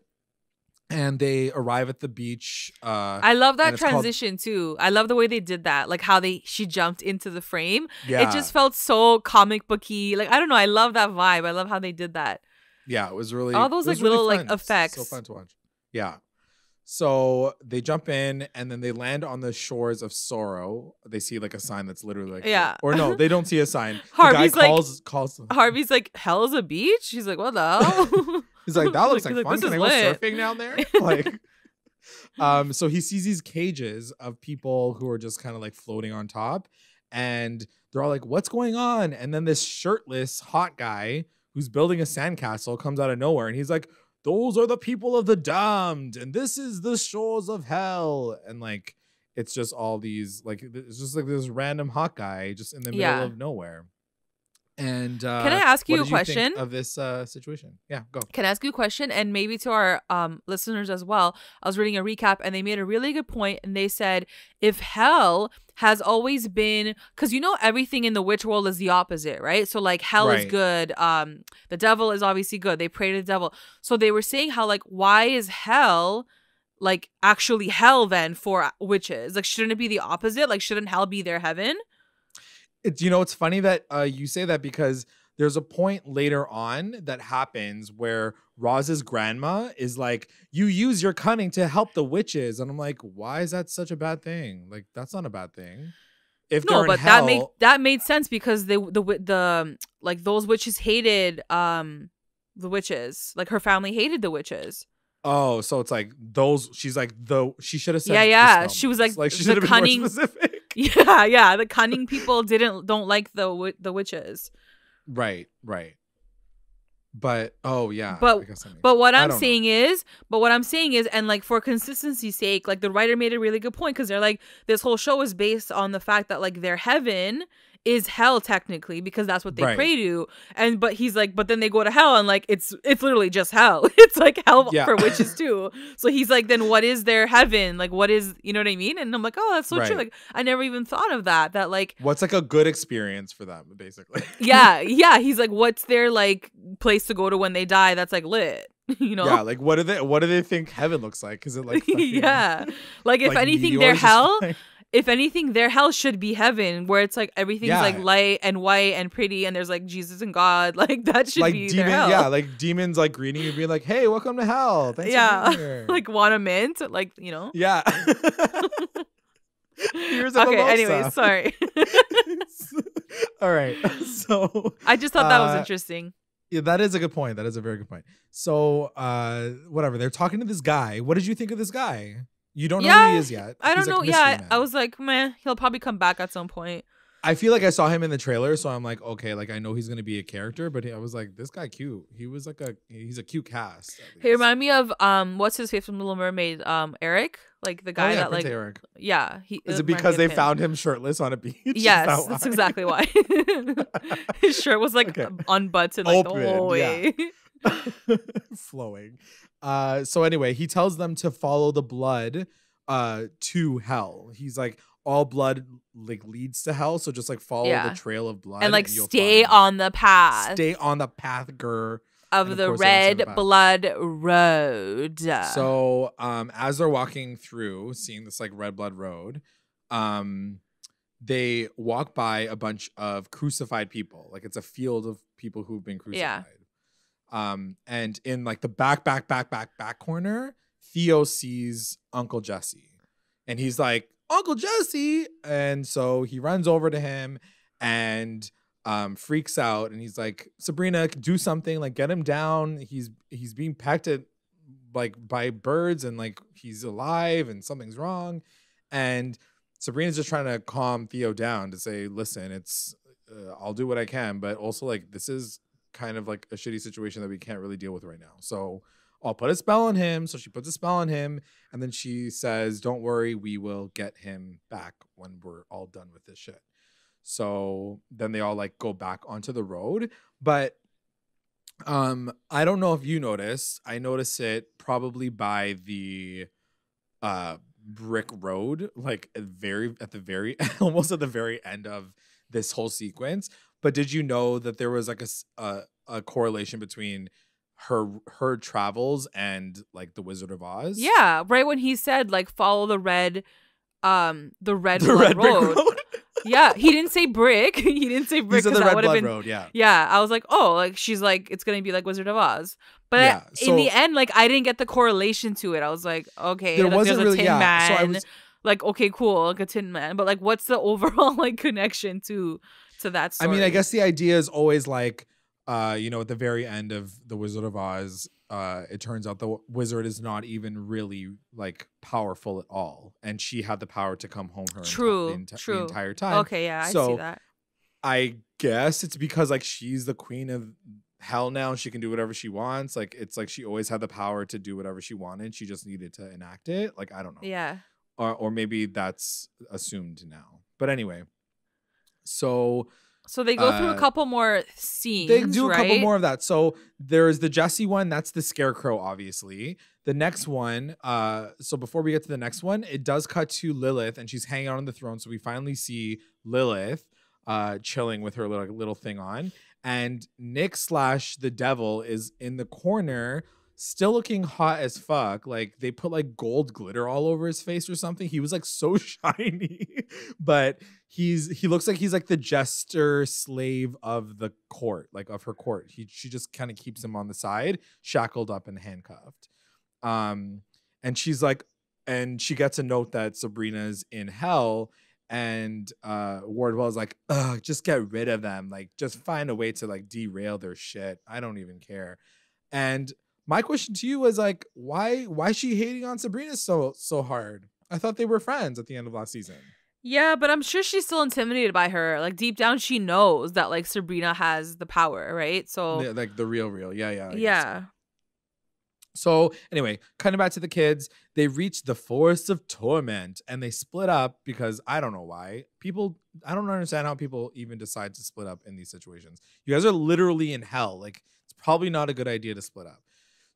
and they arrive at the beach. I love that transition too. I love the way they did that. Like how she jumped into the frame. Yeah. It just felt so comic booky. Like, I don't know. I love that vibe. I love how they did that. Yeah, it was really all those like little like effects. So fun to watch. Yeah. So they jump in and then they land on the shores of sorrow. They see like a sign that's literally like, or no, they don't see a sign. Harvey's the guy calls them. Harvey's like, hell is a beach? He's like, what the hell? He's like, that looks like fun. Can I go surfing down there? Like, so he sees these cages of people who are just kind of like floating on top, and they're all like, what's going on? And then this shirtless hot guy who's building a sandcastle comes out of nowhere, and he's like, those are the people of the damned, and this is the shores of hell. And like, it's just all these like, it's just like this random hot guy just in the middle of nowhere. And can I ask you a question of this situation? Yeah, go. Can I ask you a question? And maybe to our listeners as well. I was reading a recap and they made a really good point, and they said if hell has always been, because you know everything in the witch world is the opposite, right? So like hell is good, the devil is obviously good. They pray to the devil. So they were saying how like, why is hell like actually hell then for witches? Like shouldn't it be the opposite? Like shouldn't hell be their heaven? You know, it's funny that you say that because there's a point later on that happens where Roz's grandma is like, you use your cunning to help the witches. And I'm like, why is that such a bad thing? Like, that's not a bad thing. If no, but hell, that made sense because the like those witches hated the witches. Like her family hated the witches. Oh, so it's like those. She's like she should have said. Yeah. She was like she should have been more specific. Yeah. The cunning people don't like the witches. Right. But I guess but what I'm saying is, and like for consistency's sake, like the writer made a really good point because they're like, this whole show is based on the fact that like their heaven is hell technically because that's what they pray to, but he's like, but then they go to hell and like it's literally just hell. It's like hell for witches too. So he's like, then what is their heaven? Like what is, you know what I mean? And I'm like, oh, that's so true. Like I never even thought of that like what's like a good experience for them basically. yeah he's like, what's their like place to go to when they die that's like lit? You know? Yeah, like what do they think heaven looks like? Is it like fucking, like if anything their hell if anything, their hell should be heaven, where it's like everything's like light and white and pretty, and there's like Jesus and God. Like that should be their hell. Yeah, like demons like greeting you, being like, "Hey, welcome to hell. Thanks for being here." Like want a mint, like you know. Yeah. Here's a mimosa. Anyway, sorry. All right. So I just thought that was interesting. Yeah, that is a good point. That is a very good point. So, whatever. They're talking to this guy. What did you think of this guy? You don't know who he is yet. I don't know. Yeah, I was like, man, he'll probably come back at some point. I feel like I saw him in the trailer, so I'm like, okay, like I know he's gonna be a character, but I was like, this guy cute. He was like he's a cute cast. He reminded me of what's his face from Little Mermaid, Eric, like the guy that Prince like Eric. Yeah. Is it because they found him shirtless on a beach? Yes, that's exactly why. His shirt was like unbuttoned, like the whole way. Flowing. So anyway, he tells them to follow the blood to hell. He's like, all blood like leads to hell. So just like follow the trail of blood and like you'll stay on the path. Stay on the path, grr. Of the red blood road. So as they're walking through, seeing this like red blood road, they walk by a bunch of crucified people. Like it's a field of people who've been crucified. And in like the back corner, Theo sees Uncle Jesse. And he's like, Uncle Jesse! And so he runs over to him and freaks out. And he's like, Sabrina, do something. Like, get him down. He's being pecked at like by birds and like he's alive and something's wrong. And Sabrina's just trying to calm Theo down to say, listen, it's I'll do what I can, but also like this is kind of like a shitty situation that we can't really deal with right now. So I'll put a spell on him. So she puts a spell on him, and then she says, don't worry, we will get him back when we're all done with this shit. So then they all like go back onto the road. But I don't know if you notice. I notice it probably by the brick road, like at the very almost at the very end of this whole sequence. But did you know that there was like a correlation between her travels and like the Wizard of Oz? Yeah, right when he said like follow the red red road. Yeah, he didn't say brick. He didn't say brick. He said the red blood road. Yeah, I was like, oh, like she's like it's gonna be like Wizard of Oz. But yeah, in the end, like I didn't get the correlation to it. I was like, okay, there wasn't there's a really. Tin Man. So I was like, okay, cool, like a Tin Man. But like, what's the overall like connection to that story? I mean, I guess the idea is always like, at the very end of the Wizard of Oz, it turns out the wizard is not even really like powerful at all, and she had the power to come home the entire time. Okay, yeah, I see that. I guess it's because like she's the queen of hell now, and she can do whatever she wants. Like it's like she always had the power to do whatever she wanted. She just needed to enact it. Like I don't know. Yeah. Or maybe that's assumed now. But anyway, so they go through a couple more scenes. They do a right? couple more of that. So there's the Jesse one. That's the Scarecrow, obviously. The next one, so before we get to the next one, it does cut to Lilith, and she's hanging out on the throne. So we finally see Lilith chilling with her little thing on. And Nick / the devil is in the corner, still looking hot as fuck. Like they put like gold glitter all over his face or something. He was like so shiny, but he looks like he's like the jester slave of the court, like of her court. She just kind of keeps him on the side, shackled up and handcuffed. And she's like, and she gets a note that Sabrina's in hell. And Wardwell's like, ugh, just get rid of them. Like just find a way to like derail their shit. I don't even care. And my question to you was like, why is she hating on Sabrina so hard? I thought they were friends at the end of last season. Yeah, but I'm sure she's still intimidated by her. Like deep down, she knows that like Sabrina has the power, right? So like the real, yeah. Yeah. So anyway, cutting back to the kids, they reach the Forest of Torment and they split up because I don't know why. I don't understand how people even decide to split up in these situations. You guys are literally in hell. Like it's probably not a good idea to split up.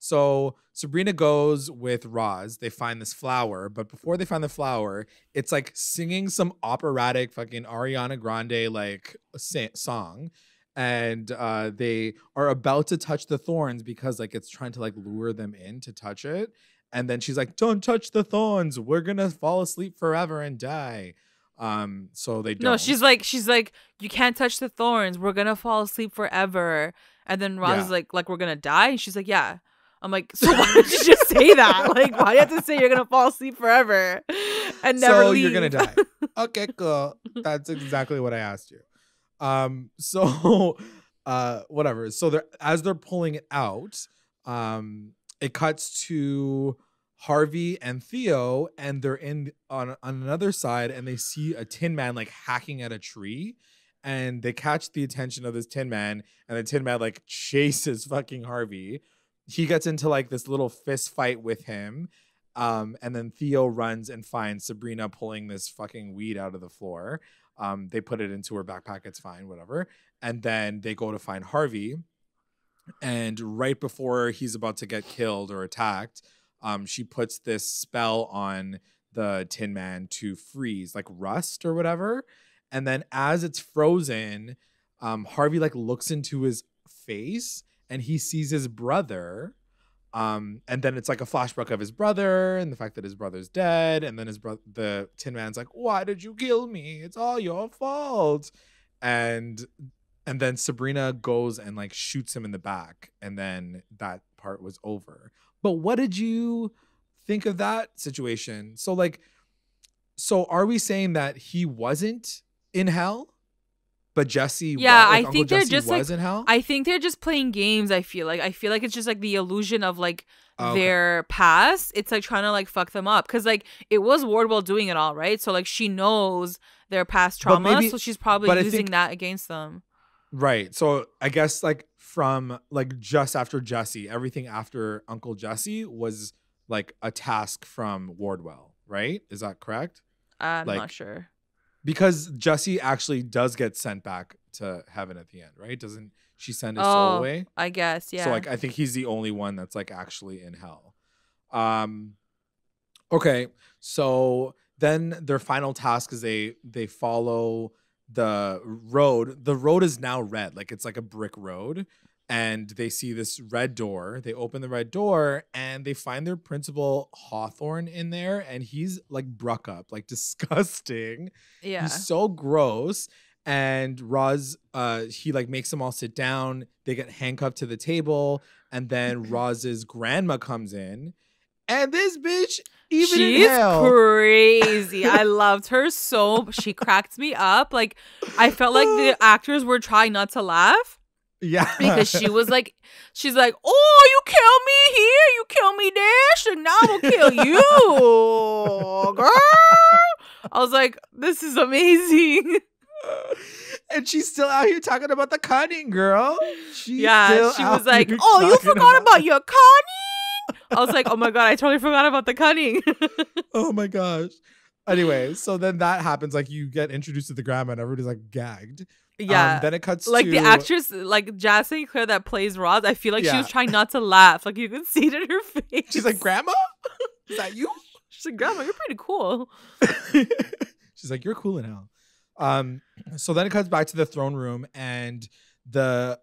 So Sabrina goes with Roz. They find this flower, but before they find the flower, it's like singing some operatic fucking Ariana Grande like song. And they are about to touch the thorns because like it's trying to like lure them in to touch it. And then she's like, don't touch the thorns. We're going to fall asleep forever and die. So they don't. No, she's like, you can't touch the thorns. We're going to fall asleep forever. And then Roz is like, we're going to die. And she's like, yeah. I'm like, so why did you just say that? Like, why do you have to say you're going to fall asleep forever and never leave? You're going to die. Okay, cool. That's exactly what I asked you. So whatever. So as they're pulling it out, it cuts to Harvey and Theo, and they're on another side, and they see a Tin Man like hacking at a tree, and they catch the attention of this Tin Man, and the Tin Man like chases fucking Harvey. He gets into like this little fist fight with him. And then Theo runs and finds Sabrina pulling this fucking weed out of the floor. They put it into her backpack. It's fine, whatever. And then they go to find Harvey. And right before he's about to get killed or attacked, she puts this spell on the Tin Man to freeze, like rust or whatever. And then as it's frozen, Harvey like looks into his face and he sees his brother. And then it's like a flashback of his brother and the fact that his brother's dead. And then the Tin Man's like, why did you kill me? It's all your fault. And then Sabrina goes and like shoots him in the back. And then that part was over. But what did you think of that situation? So are we saying that he wasn't in hell? But Jesse, I Uncle think they're Jesse just was like, in hell. I think they're just playing games. I feel like it's just like the illusion of like their past. It's like trying to like fuck them up because like it was Wardwell doing it all, right? So like she knows their past trauma, so she's probably using that against them. Right. So I guess like from like just after Jesse, everything after Uncle Jesse was like a task from Wardwell, right? Is that correct? I'm not sure. Because Jesse actually does get sent back to heaven at the end, right? Doesn't she send his soul away? I guess, yeah. So like I think he's the only one that's like actually in hell. Okay. So then their final task is they follow the road. The road is now red, like it's like a brick road. And they see this red door. They open the red door and they find their principal Hawthorne in there. And he's like bruck up, like disgusting. Yeah. He's so gross. And Roz, he like makes them all sit down. They get handcuffed to the table. And then Roz's grandma comes in. And this bitch, she's crazy. I loved her so. She cracked me up. Like, I felt like the actors were trying not to laugh. Yeah. Because she's like, oh, you kill me here, you kill me there, so now I will kill you, girl. I was like, this is amazing. And she's still out here talking about the cunning, girl. She was like, oh, you forgot about your cunning? I was like, oh my God, I totally forgot about the cunning. Oh my gosh. Anyway, so then that happens. Like you get introduced to the grandma and everybody's like gagged. Yeah. Then it cuts like to... the actress, like Jazz St. Clair that plays Roz, I feel like she was trying not to laugh. Like you could see it in her face. She's like, Grandma? Is that you? She's like, Grandma, you're pretty cool. She's like, you're cool in hell. So then it cuts back to the throne room and the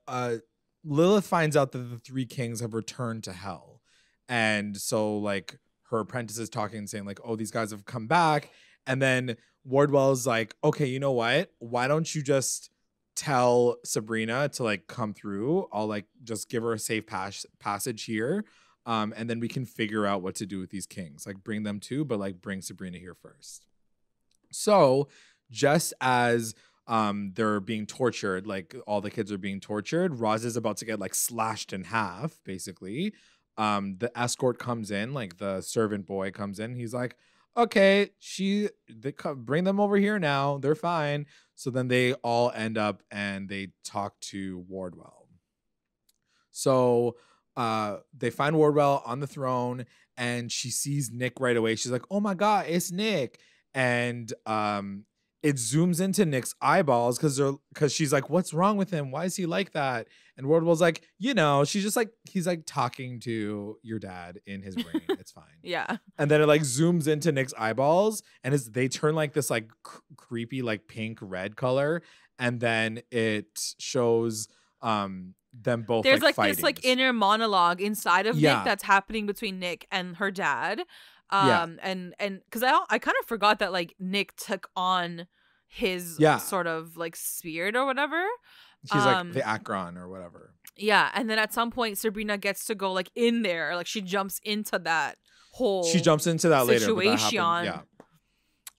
Lilith finds out that the three kings have returned to hell. And so like her apprentice is talking and saying like, oh, these guys have come back. And then Wardwell's like, okay, you know what? Why don't you just tell Sabrina to like come through? I'll like just give her a safe passage here. And then we can figure out what to do with these kings. Like bring them too, but like bring Sabrina here first. So just as they're being tortured, like all the kids are being tortured, Roz is about to get like slashed in half, basically. The escort comes in, like the servant boy comes in. He's like, okay, bring them over here now. They're fine. So then they all end up and they talk to Wardwell. So they find Wardwell on the throne and she sees Nick right away. She's like, oh my God, it's Nick. And it zooms into Nick's eyeballs because she's like, what's wrong with him? Why is he like that? And Wardwell's like, she's just like, he's like talking to your dad in his brain. It's fine. Yeah. And then it like zooms into Nick's eyeballs and they turn like this like creepy like pink red color. And then it shows them both there's like fighting. This like inner monologue inside of Nick that's happening between Nick and her dad. And because I kind of forgot that like Nick took on his sort of like spirit or whatever. He's like the Akron or whatever. Yeah, and then at some point Sabrina gets to go like in there, like she jumps into that whole. She jumps into that situation. Later.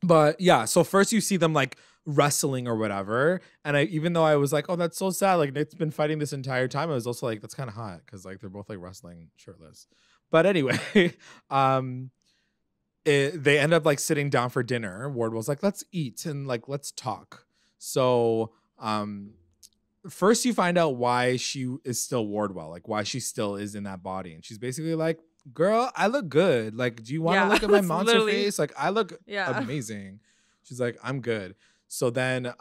But yeah, so first you see them like wrestling or whatever, and even though I was like, oh, that's so sad, like Nick's been fighting this entire time, I was also like, that's kind of hot because like they're both like wrestling shirtless. But anyway, they end up like sitting down for dinner. Wardwell's like, let's eat and like let's talk. So first you find out why she is still Wardwell, like why she still is in that body, and she's basically like, girl, I look good, like do you want to look at my monster face? Like I look amazing. She's like, I'm good. So then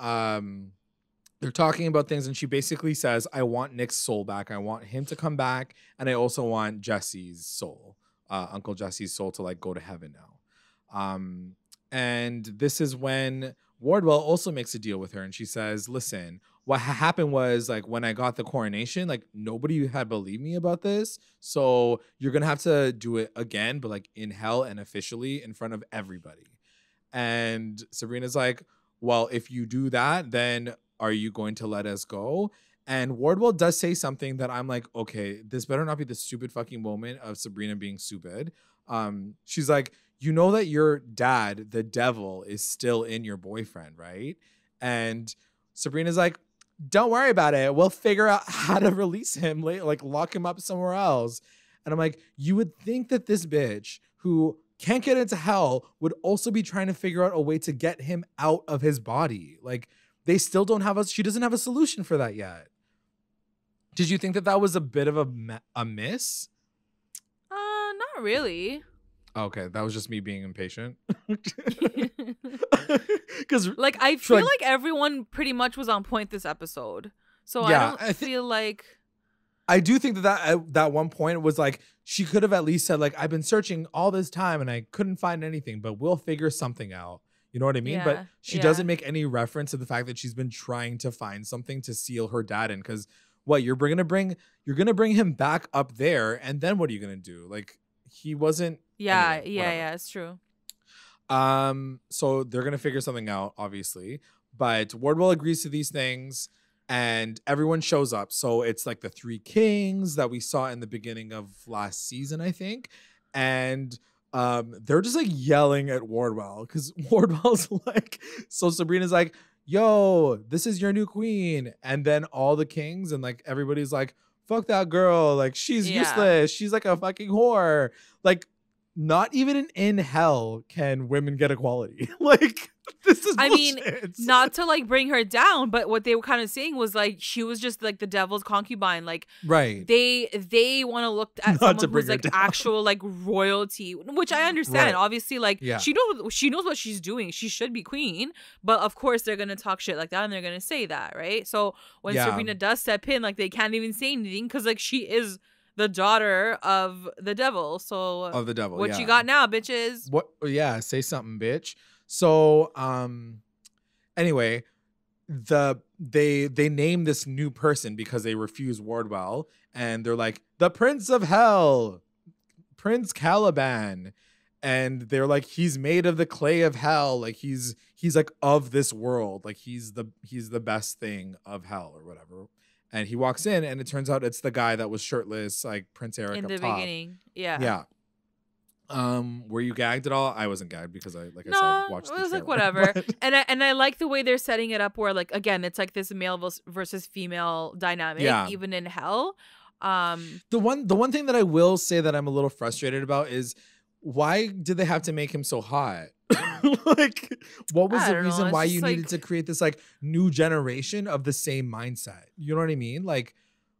they're talking about things and she basically says, I want Nick's soul back, I want him to come back, and I also want Jesse's soul, Uncle Jesse's soul, to like go to heaven now. And this is when Wardwell also makes a deal with her, and she says, listen, what happened was, like, when I got the coronation, like, nobody had believed me about this, so you're gonna have to do it again, but like in hell and officially in front of everybody. And Sabrina's like, well, if you do that, then are you going to let us go? And Wardwell does say something that I'm like, okay, this better not be the stupid fucking moment of Sabrina being stupid. She's like, you know that your dad, the devil, is still in your boyfriend, right? And Sabrina's like, don't worry about it. We'll figure out how to release him later, like lock him up somewhere else. And I'm like, you would think that this bitch who can't get into hell would also be trying to figure out a way to get him out of his body. Like, they still don't have she doesn't have a solution for that yet. Did you think that that was a bit of a miss? Not really. Okay, that was just me being impatient. Because like, I feel like everyone pretty much was on point this episode. So yeah, I feel like I do think that at that one point it was like she could have at least said, like, I've been searching all this time and I couldn't find anything, but we'll figure something out. You know what I mean? Yeah, but she doesn't make any reference to the fact that she's been trying to find something to seal her dad in. Because what you're gonna bring him back up there, and then what are you gonna do? Like, he wasn't. Yeah, anyway, it's true. So they're gonna figure something out, obviously. But Wardwell agrees to these things, and everyone shows up. So it's like the three kings that we saw in the beginning of last season, I think, and they're just like yelling at Wardwell because Wardwell's like, so Sabrina's like, yo, this is your new queen. And then all the kings and like everybody's like, fuck that girl. Like, she's useless. She's like a fucking whore. Like, not even in hell can women get equality. Like, this is bullshit. I mean, not to like bring her down, but what they were kind of saying was like she was just like the devil's concubine. Like, right? They want to look at not someone who's like actual like royalty, which I understand. Right. Obviously, like she knows what she's doing. She should be queen, but of course they're gonna talk shit like that and they're gonna say that, right? So when Sabrina does step in, like they can't even say anything because like she is the daughter of the devil. So of the devil. What you got now, bitches? What? Yeah, say something, bitch. So anyway, they name this new person because they refuse Wardwell, and they're like, the Prince of Hell, Prince Caliban. And they're like, he's made of the clay of hell, like he's like of this world, like he's the best thing of hell or whatever. And he walks in, and it turns out it's the guy that was shirtless, like Prince Eric in up the top. beginning. Yeah. Were you gagged at all? I wasn't gagged because I said watched. It was like whatever. And I like the way they're setting it up, where like again, it's like this male versus female dynamic, even in hell. The one thing that I will say that I'm a little frustrated about is, why did they have to make him so hot? Like, what was the reason why you needed to create this like new generation of the same mindset? You know what I mean? Like,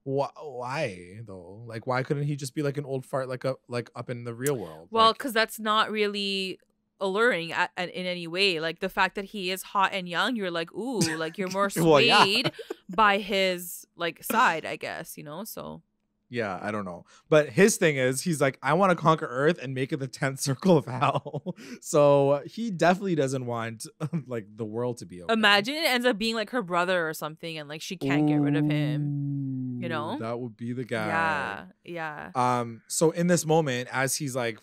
why though? Like, why couldn't he just be like an old fart, like up in the real world? Well, because that's not really alluring in any way. Like the fact that he is hot and young, you're like, ooh, like you're more swayed by his like side, I guess. You know, so. Yeah, I don't know. But his thing is, he's like, I want to conquer Earth and make it the 10th circle of hell. So he definitely doesn't want like the world to be okay. Imagine it ends up being like her brother or something, and like she can't get rid of him. You know? That would be the guy. Yeah. So in this moment, as he's like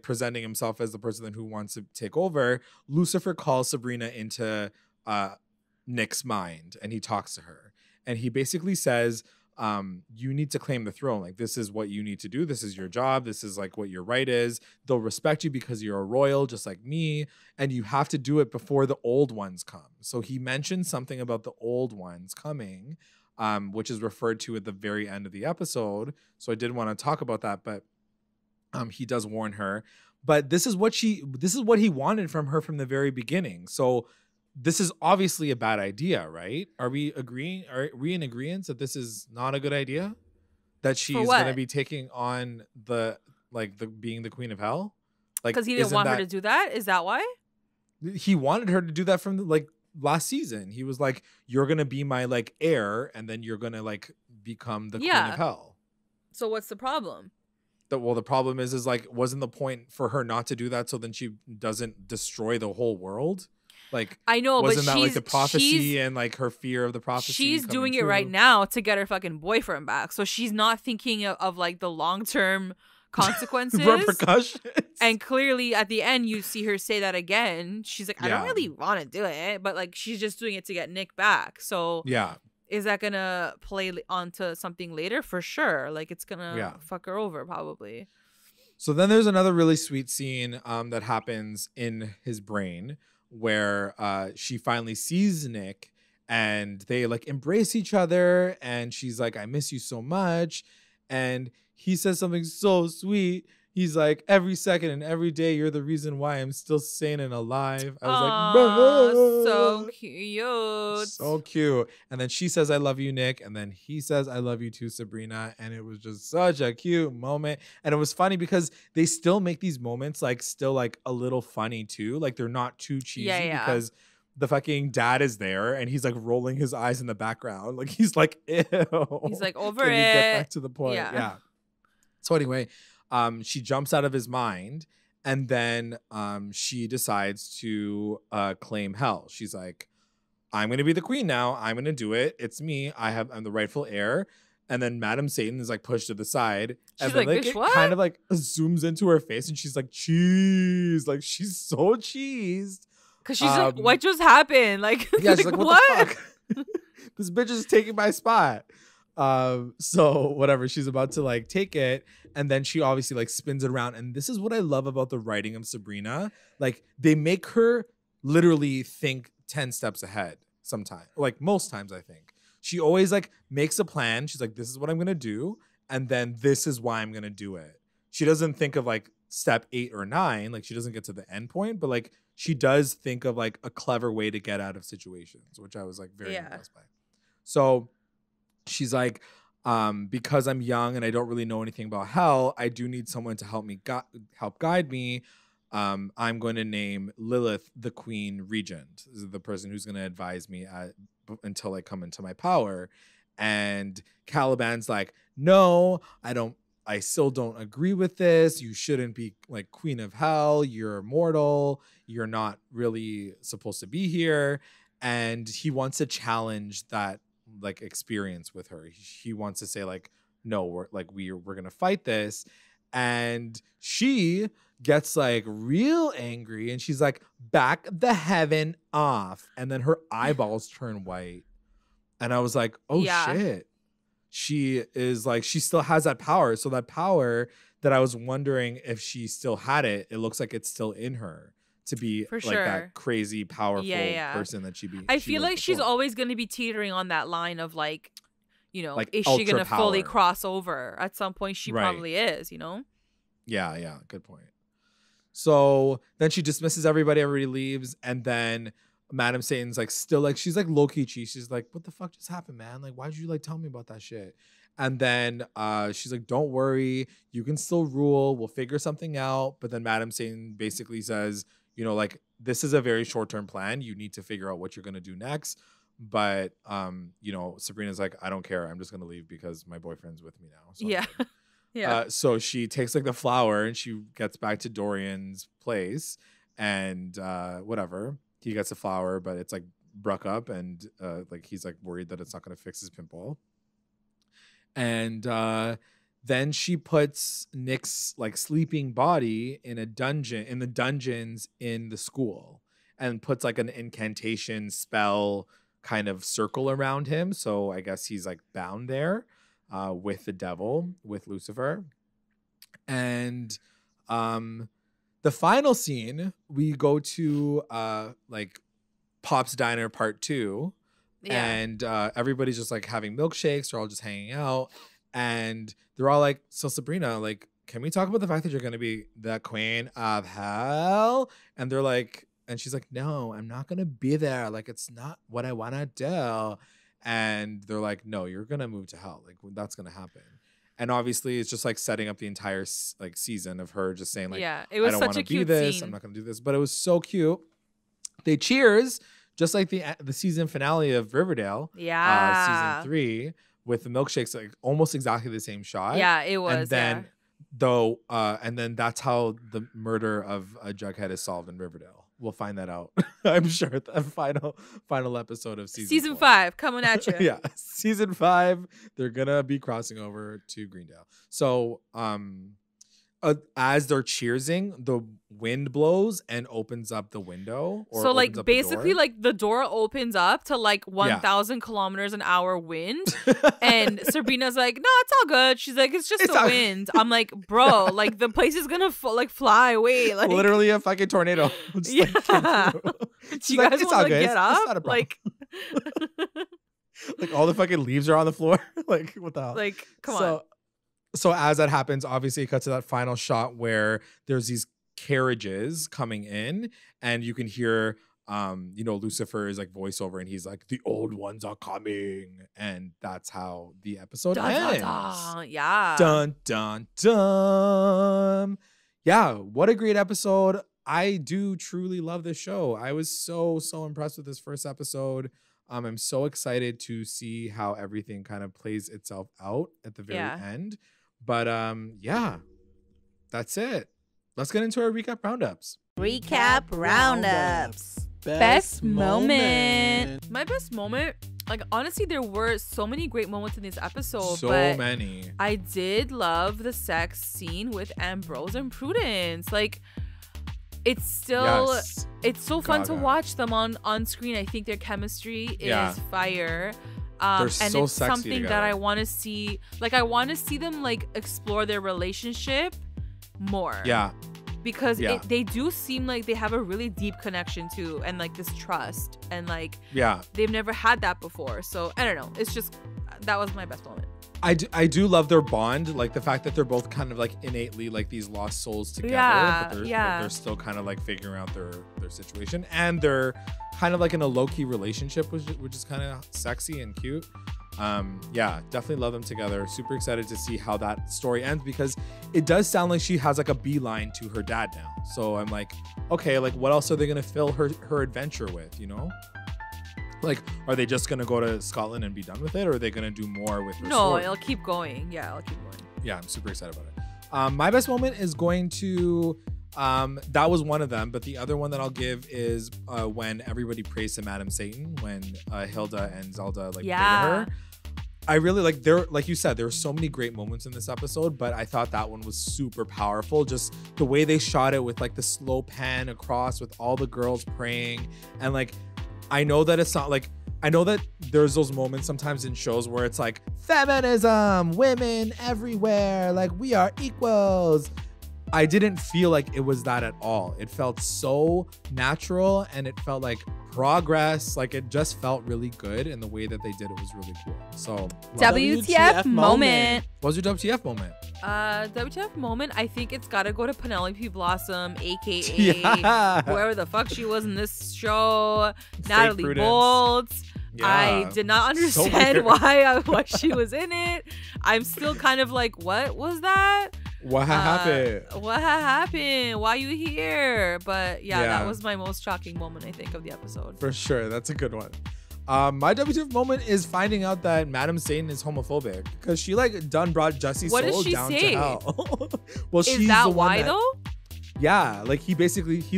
presenting himself as the person who wants to take over, Lucifer calls Sabrina into Nick's mind, and he talks to her. And he basically says, you need to claim the throne. Like, this is what you need to do. This is your job. This is like what your right is. They'll respect you because you're a royal, just like me. And you have to do it before the old ones come. So he mentioned something about the old ones coming, which is referred to at the very end of the episode. So I did want to talk about that, but he does warn her. But this is what he wanted from her from the very beginning. So this is obviously a bad idea, right? Are we agreeing? Are we in agreement that this is not a good idea? That she's going to be taking on being the queen of hell? Like, because he didn't want her to do that? Is that why? He wanted her to do that from last season. He was like, you're going to be my like heir, and then you're going to like become the queen of hell. So what's the problem? the problem is like, wasn't the point for her not to do that so then she doesn't destroy the whole world? Like, I know, but wasn't that like the prophecy and like her fear of the prophecy? She's doing true? It right now to get her fucking boyfriend back. So she's not thinking of like the long-term consequences, repercussions. And clearly at the end you see her say that again. She's like, I don't really want to do it, but like she's just doing it to get Nick back. So yeah, is that gonna play onto something later? For sure. Like it's gonna fuck her over probably. So then there's another really sweet scene that happens in his brain where she finally sees Nick and they like embrace each other and she's like, I miss you so much. And he says something so sweet. He's like, every second and every day, you're the reason why I'm still sane and alive. I was like, so cute. So cute. And then she says, I love you, Nick. And then he says, I love you too, Sabrina. And it was just such a cute moment. And it was funny because they still make these moments like still like a little funny too. Like they're not too cheesy because the fucking dad is there and he's like rolling his eyes in the background. Like he's like, ew. He's like, over Can it. we get back to the point? Yeah. So anyway, she jumps out of his mind and then she decides to claim hell. She's like, I'm going to be the queen now. I'm going to do it. It's me. I'm the rightful heir. And then Madam Satan is like pushed to the side. She's and then like, it what? kind of like zooms into her face and she's like, cheese. Like she's so cheesed. Because she's like, what just happened? Like, yeah, she's like, what the fuck? This bitch is taking my spot. So whatever, she's about to like take it and then she obviously like spins it around. And this is what I love about the writing of Sabrina. Like they make her literally think 10 steps ahead sometimes, like most times. I think she always like makes a plan. She's like, this is what I'm gonna do and then this is why I'm gonna do it. She doesn't think of like step 8 or 9, like she doesn't get to the end point, but like she does think of like a clever way to get out of situations, which I was like very impressed by. So she's like, because I'm young and I don't really know anything about hell, I do need someone to help me help guide me. I'm going to name Lilith the Queen Regent. This is the person who's going to advise me until I come into my power. And Caliban's like, no, I still don't agree with this. You shouldn't be like Queen of Hell. You're mortal. You're not really supposed to be here. And he wants to challenge that like experience with her. He wants to say like, no, we're gonna fight this. And she gets like real angry and she's like, back the heaven off. And then her eyeballs turn white. And I was like, oh shit. She is like, she still has that power. So that power that I was wondering if she still had it, it looks like it's still in her to be for like that crazy, powerful person that she be. I feel like she's always going to be teetering on that line of like, you know, like is she going to power. fully cross over? At some point she probably is, you know? Yeah. Good point. So then she dismisses everybody leaves. And then Madam Satan's like still like, she's like low-key cheese. She's like, what the fuck just happened, man? Like, why'd you like tell me about that shit? And then she's like, don't worry, you can still rule. We'll figure something out. But then Madam Satan basically says, you know, like, this is a very short-term plan. You need to figure out what you're going to do next. But, you know, Sabrina's like, I don't care. I'm just going to leave because my boyfriend's with me now. So yeah. So she takes like the flower and she gets back to Dorian's place and whatever. He gets a flower, but it's like broke up and like he's like worried that it's not going to fix his pimple. And then she puts Nick's like sleeping body in a dungeon, in the dungeons in the school, and puts like an incantation spell kind of circle around him. So I guess he's like bound there with the devil, with Lucifer. And the final scene, we go to like Pop's Diner Part 2. Yeah. And everybody's just like having milkshakes. They're all just hanging out. And they're all like, so Sabrina, like, can we talk about the fact that you're going to be the queen of hell? And they're like, and she's like, no, I'm not going to be there. Like, it's not what I want to do. And they're like, no, you're going to move to hell. Like, that's going to happen. And obviously, it's just like setting up the entire like season of her just saying like, it was I don't such want a to be cute this. scene. I'm not going to do this. But it was so cute. They cheers, just like the season finale of Riverdale. Yeah. Season 3 with the milkshakes, like almost exactly the same shot. Yeah, it was. And then though, and then that's how the murder of Jughead is solved in Riverdale. We'll find that out. I'm sure at the final episode of season 5 coming at you. Yeah, season 5. They're gonna be crossing over to Greendale. So, as they're cheersing, the wind blows and opens up the window. So like basically like the door opens up to like 1,000 kilometers an hour wind. And Sabrina's like, no, it's all good. She's like, it's just the wind. I'm like, bro, like the place is gonna fly away. Like literally a fucking tornado. Yeah. You guys want to get up? Like like all the fucking leaves are on the floor. Like what the hell? Like come on. So as that happens, obviously it cuts to that final shot where there's these carriages coming in, and you can hear, Lucifer's like voiceover, and he's like, "The old ones are coming," and that's how the episode ends. Dun, dun. Yeah. Dun dun dun. Yeah, what a great episode! I do truly love this show. I was so impressed with this first episode. I'm so excited to see how everything kind of plays itself out at the very end. But yeah, that's it. Let's get into our recap roundups. Recap roundups. Best moment. My best moment, like honestly, there were so many great moments in this episode. So but many. I did love the sex scene with Ambrose and Prudence. Like it's still it's so fun to watch them on screen. I think their chemistry is fire. And so it's sexy something together. that I want to see. Like I want to see them like explore their relationship more. Yeah. Because they do seem like they have a really deep connection too, and like this trust, and like they've never had that before. So I don't know. It's just that was my best moment. I do love their bond, like the fact that they're both kind of like innately like these lost souls together, but they're still kind of like figuring out their situation, and they're kind of like in a low-key relationship, which is kind of sexy and cute. Definitely love them together. Super excited to see how that story ends, because it does sound like she has like a beeline to her dad now. So I'm like, okay, like what else are they gonna fill her adventure with, you know? Like, are they just gonna go to Scotland and be done with it, or are they gonna do more with her story? It'll keep going. Yeah, it'll keep going. Yeah, I'm super excited about it. My best moment is going to that was one of them, but the other one that I'll give is when everybody prays to Madam Satan, when Hilda and Zelda like pray to her. I really like you said, there were so many great moments in this episode, but I thought that one was super powerful. Just the way they shot it with like the slow pan across with all the girls praying, and like I know that it's not like, I know that there's those moments sometimes in shows where it's like feminism, women everywhere, like we are equals. I didn't feel like it was that at all. It felt so natural, and it felt like progress. Like it just felt really good, and the way that they did it was really cool. So WTF moment. What was your WTF moment? WTF moment, I think it's gotta go to Penelope Blossom, aka whoever the fuck she was in this show. Natalie Bolts. I did not understand why she was in it. I'm still kind of like, what was that? What happened? What happened? Why are you here? But that was my most shocking moment, I think, of the episode. For sure. That's a good one. My WTF moment is finding out that Madam Satan is homophobic, because she like done brought Jesse's soul down to hell. Well, is that why though? Yeah, like he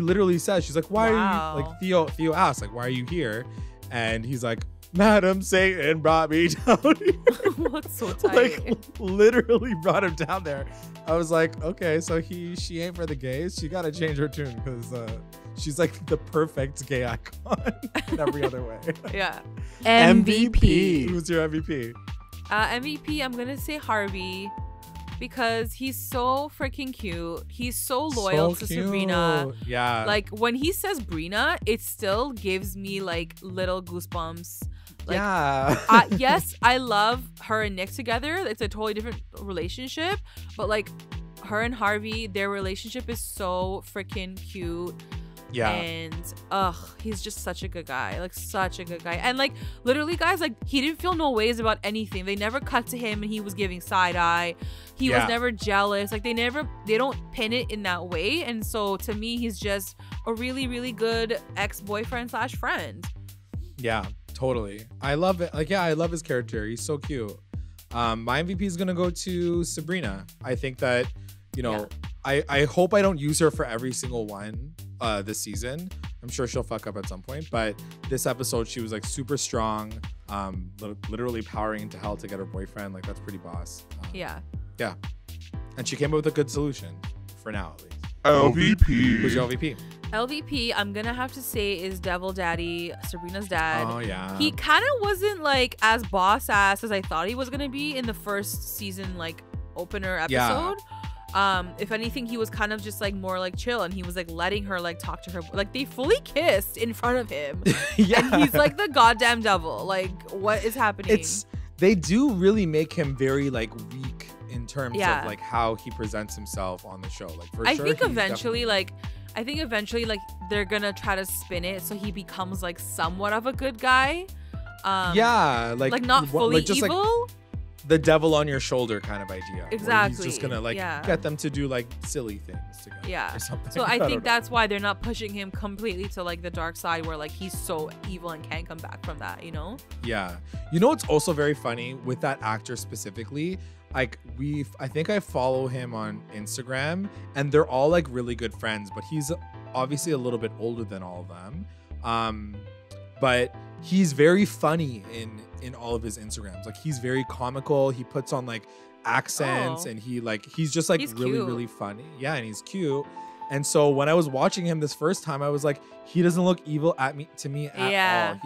literally says, she's like, why are you, like Theo asks, like, why are you here? And he's like, Madam Satan brought me down here. That's so tight. Like literally brought him down there. I was like, okay, so she ain't for the gays. She gotta change her tune, because she's like the perfect gay icon in every other way. Yeah. MVP. Who's your MVP? MVP, I'm gonna say Harvey, because he's so freaking cute. He's so loyal to Sabrina. Yeah. Like when he says Brina, it still gives me like little goosebumps. Like, yes, I love her and Nick together. It's a totally different relationship, but like her and Harvey, their relationship is so freaking cute. Yeah. And he's just such a good guy. Like such a good guy. And like literally, guys, like he didn't feel no ways about anything. They never cut to him and he was giving side eye. He was never jealous. Like they don't pin it in that way. And so to me, he's just a really, really good ex-boyfriend / friend. Yeah, totally. I love it. Like, I love his character. He's so cute. My MVP is gonna go to Sabrina. I think that you know, I hope I don't use her for every single one this season. I'm sure she'll fuck up at some point, but this episode she was like super strong, literally powering into hell to get her boyfriend. Like that's pretty boss. Yeah, and she came up with a good solution for now at least. LVP. Who's your LVP? LVP, I'm gonna have to say is Devil Daddy, Sabrina's dad. Oh yeah. He kind of wasn't like as boss ass as I thought he was gonna be in the first season like opener episode. If anything, he was kind of just like more like chill, and he was like letting her like talk to her. Like they fully kissed in front of him. And he's like the goddamn devil. Like what is happening? They do really make him very like weak in terms of like how he presents himself on the show. Like for I sure, think eventually like they're gonna try to spin it so he becomes like somewhat of a good guy. Like not fully like, just evil. Like, the devil on your shoulder kind of idea. Exactly. He's just gonna like get them to do like silly things together. Yeah. Or something. So I think that's why they're not pushing him completely to like the dark side where like he's so evil and can't come back from that, you know? Yeah. You know what's also very funny with that actor specifically? Like I think I follow him on Instagram and they're all like really good friends, but he's obviously a little bit older than all of them. But he's very funny in all of his Instagrams. Like he's very comical. He puts on like accents and he's just like really funny. Yeah, and he's cute. And so when I was watching him this first time, I was like, he doesn't look evil to me at all.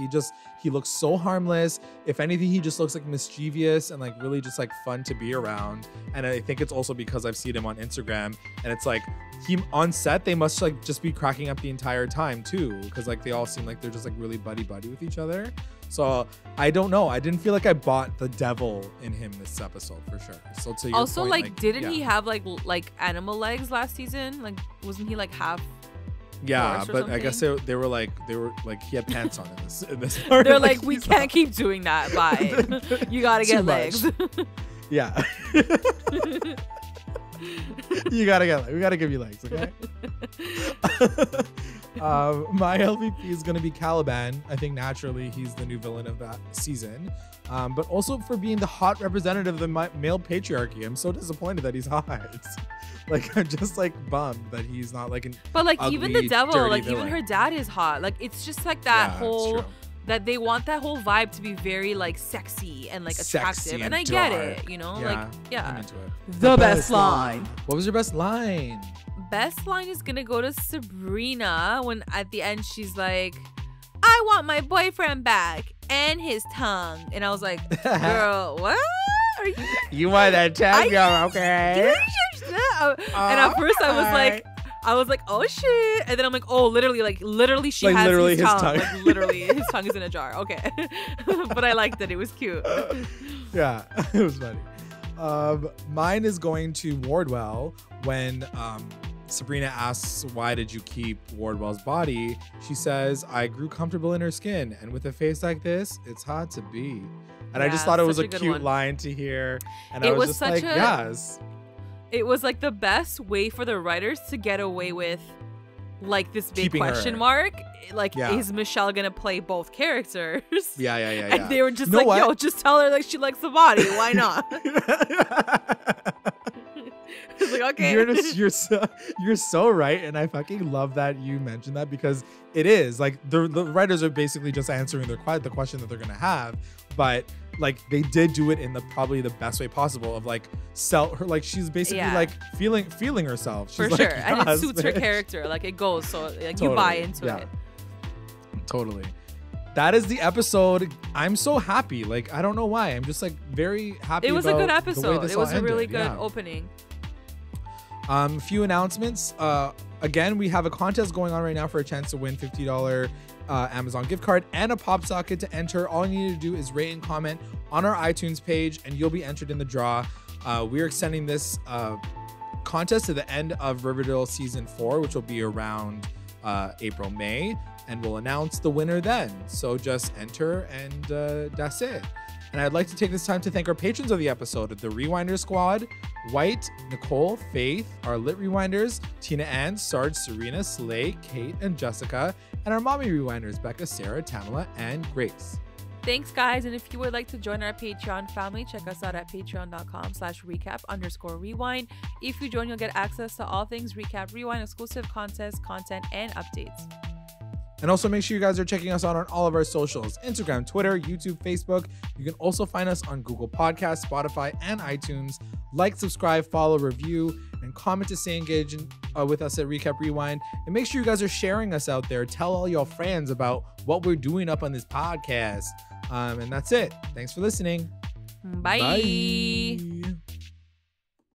He looks so harmless. If anything, he just looks like mischievous and like really just like fun to be around. And I think it's also because I've seen him on Instagram and it's like he on set, they must like just be cracking up the entire time too. Cause like they all seem like they're just like really buddy with each other. So I don't know. I didn't feel like I bought the devil in him this episode for sure. So to your also point, like didn't he have like animal legs last season? Like wasn't he like half? Yeah, but I guess they were like he had pants on in this part. They're like we can't keep doing that. Bye. You gotta get legs. Yeah. You gotta get legs. We gotta give you legs, okay? My LVP is gonna be Caliban. I think naturally he's the new villain of that season. But also for being the hot representative of the male patriarchy. I'm so disappointed that he's hot. Like I'm just like bummed that he's not like an but like ugly, even the devil, like villain. even her dad is hot. Like it's just like that whole that they want that whole vibe to be very like sexy and like attractive. And I get it, you know? Yeah, like I'm into it. The best line. What was your best line? Best line is gonna go to Sabrina when at the end she's like, I want my boyfriend back and his tongue. And I was like, girl, what? Are you want that tongue? Okay. And at first I was like, oh shit. And then I'm like, oh, literally she has literally his tongue. Like literally his tongue is in a jar. Okay. But I liked it. It was cute. Yeah, it was funny. Mine is going to Wardwell when Sabrina asks, why did you keep Wardwell's body? She says, I grew comfortable in her skin. And with a face like this, it's hard to beat. And I just thought it was a cute line to hear. And I was just like, yes. It was like the best way for the writers to get away with like this big question mark. Like, is Michelle gonna play both characters? Yeah. And they were just yo, just tell her like she likes the body. Why not? It's like, okay. You're so right, and I fucking love that you mentioned that because it is like the writers are basically just answering the question that they're gonna have, but like they did do it in probably the best way possible of like sell her, like she's basically like feeling herself. She's for sure, and it suits her character. Like it goes, so like totally. You buy into it. Totally. That is the episode. I'm so happy. Like I don't know why. I'm just like very happy. It was a good episode. It was a really good yeah. opening. Few announcements. Again, we have a contest going on right now for a chance to win $50 Amazon gift card and a pop socket to enter. All you need to do is rate and comment on our iTunes page and you'll be entered in the draw. We are extending this contest to the end of Riverdale season 4, which will be around April, May, and we'll announce the winner then. So just enter and that's it. And I'd like to take this time to thank our patrons of the episode, the Rewinder Squad, White, Nicole, Faith, our Lit Rewinders, Tina Ann, Sarge, Serena, Slay, Kate, and Jessica, and our Mommy Rewinders, Becca, Sarah, Tamala, and Grace. Thanks, guys. And if you would like to join our Patreon family, check us out at patreon.com/recap_rewind. If you join, you'll get access to all things Recap Rewind, exclusive content, and updates. And also make sure you guys are checking us out on all of our socials: Instagram, Twitter, YouTube, Facebook. You can also find us on Google Podcasts, Spotify, and iTunes. Like, subscribe, follow, review, and comment to stay engaged with us at Recap Rewind. And make sure you guys are sharing us out there. Tell all your friends about what we're doing up on this podcast. And that's it. Thanks for listening. Bye.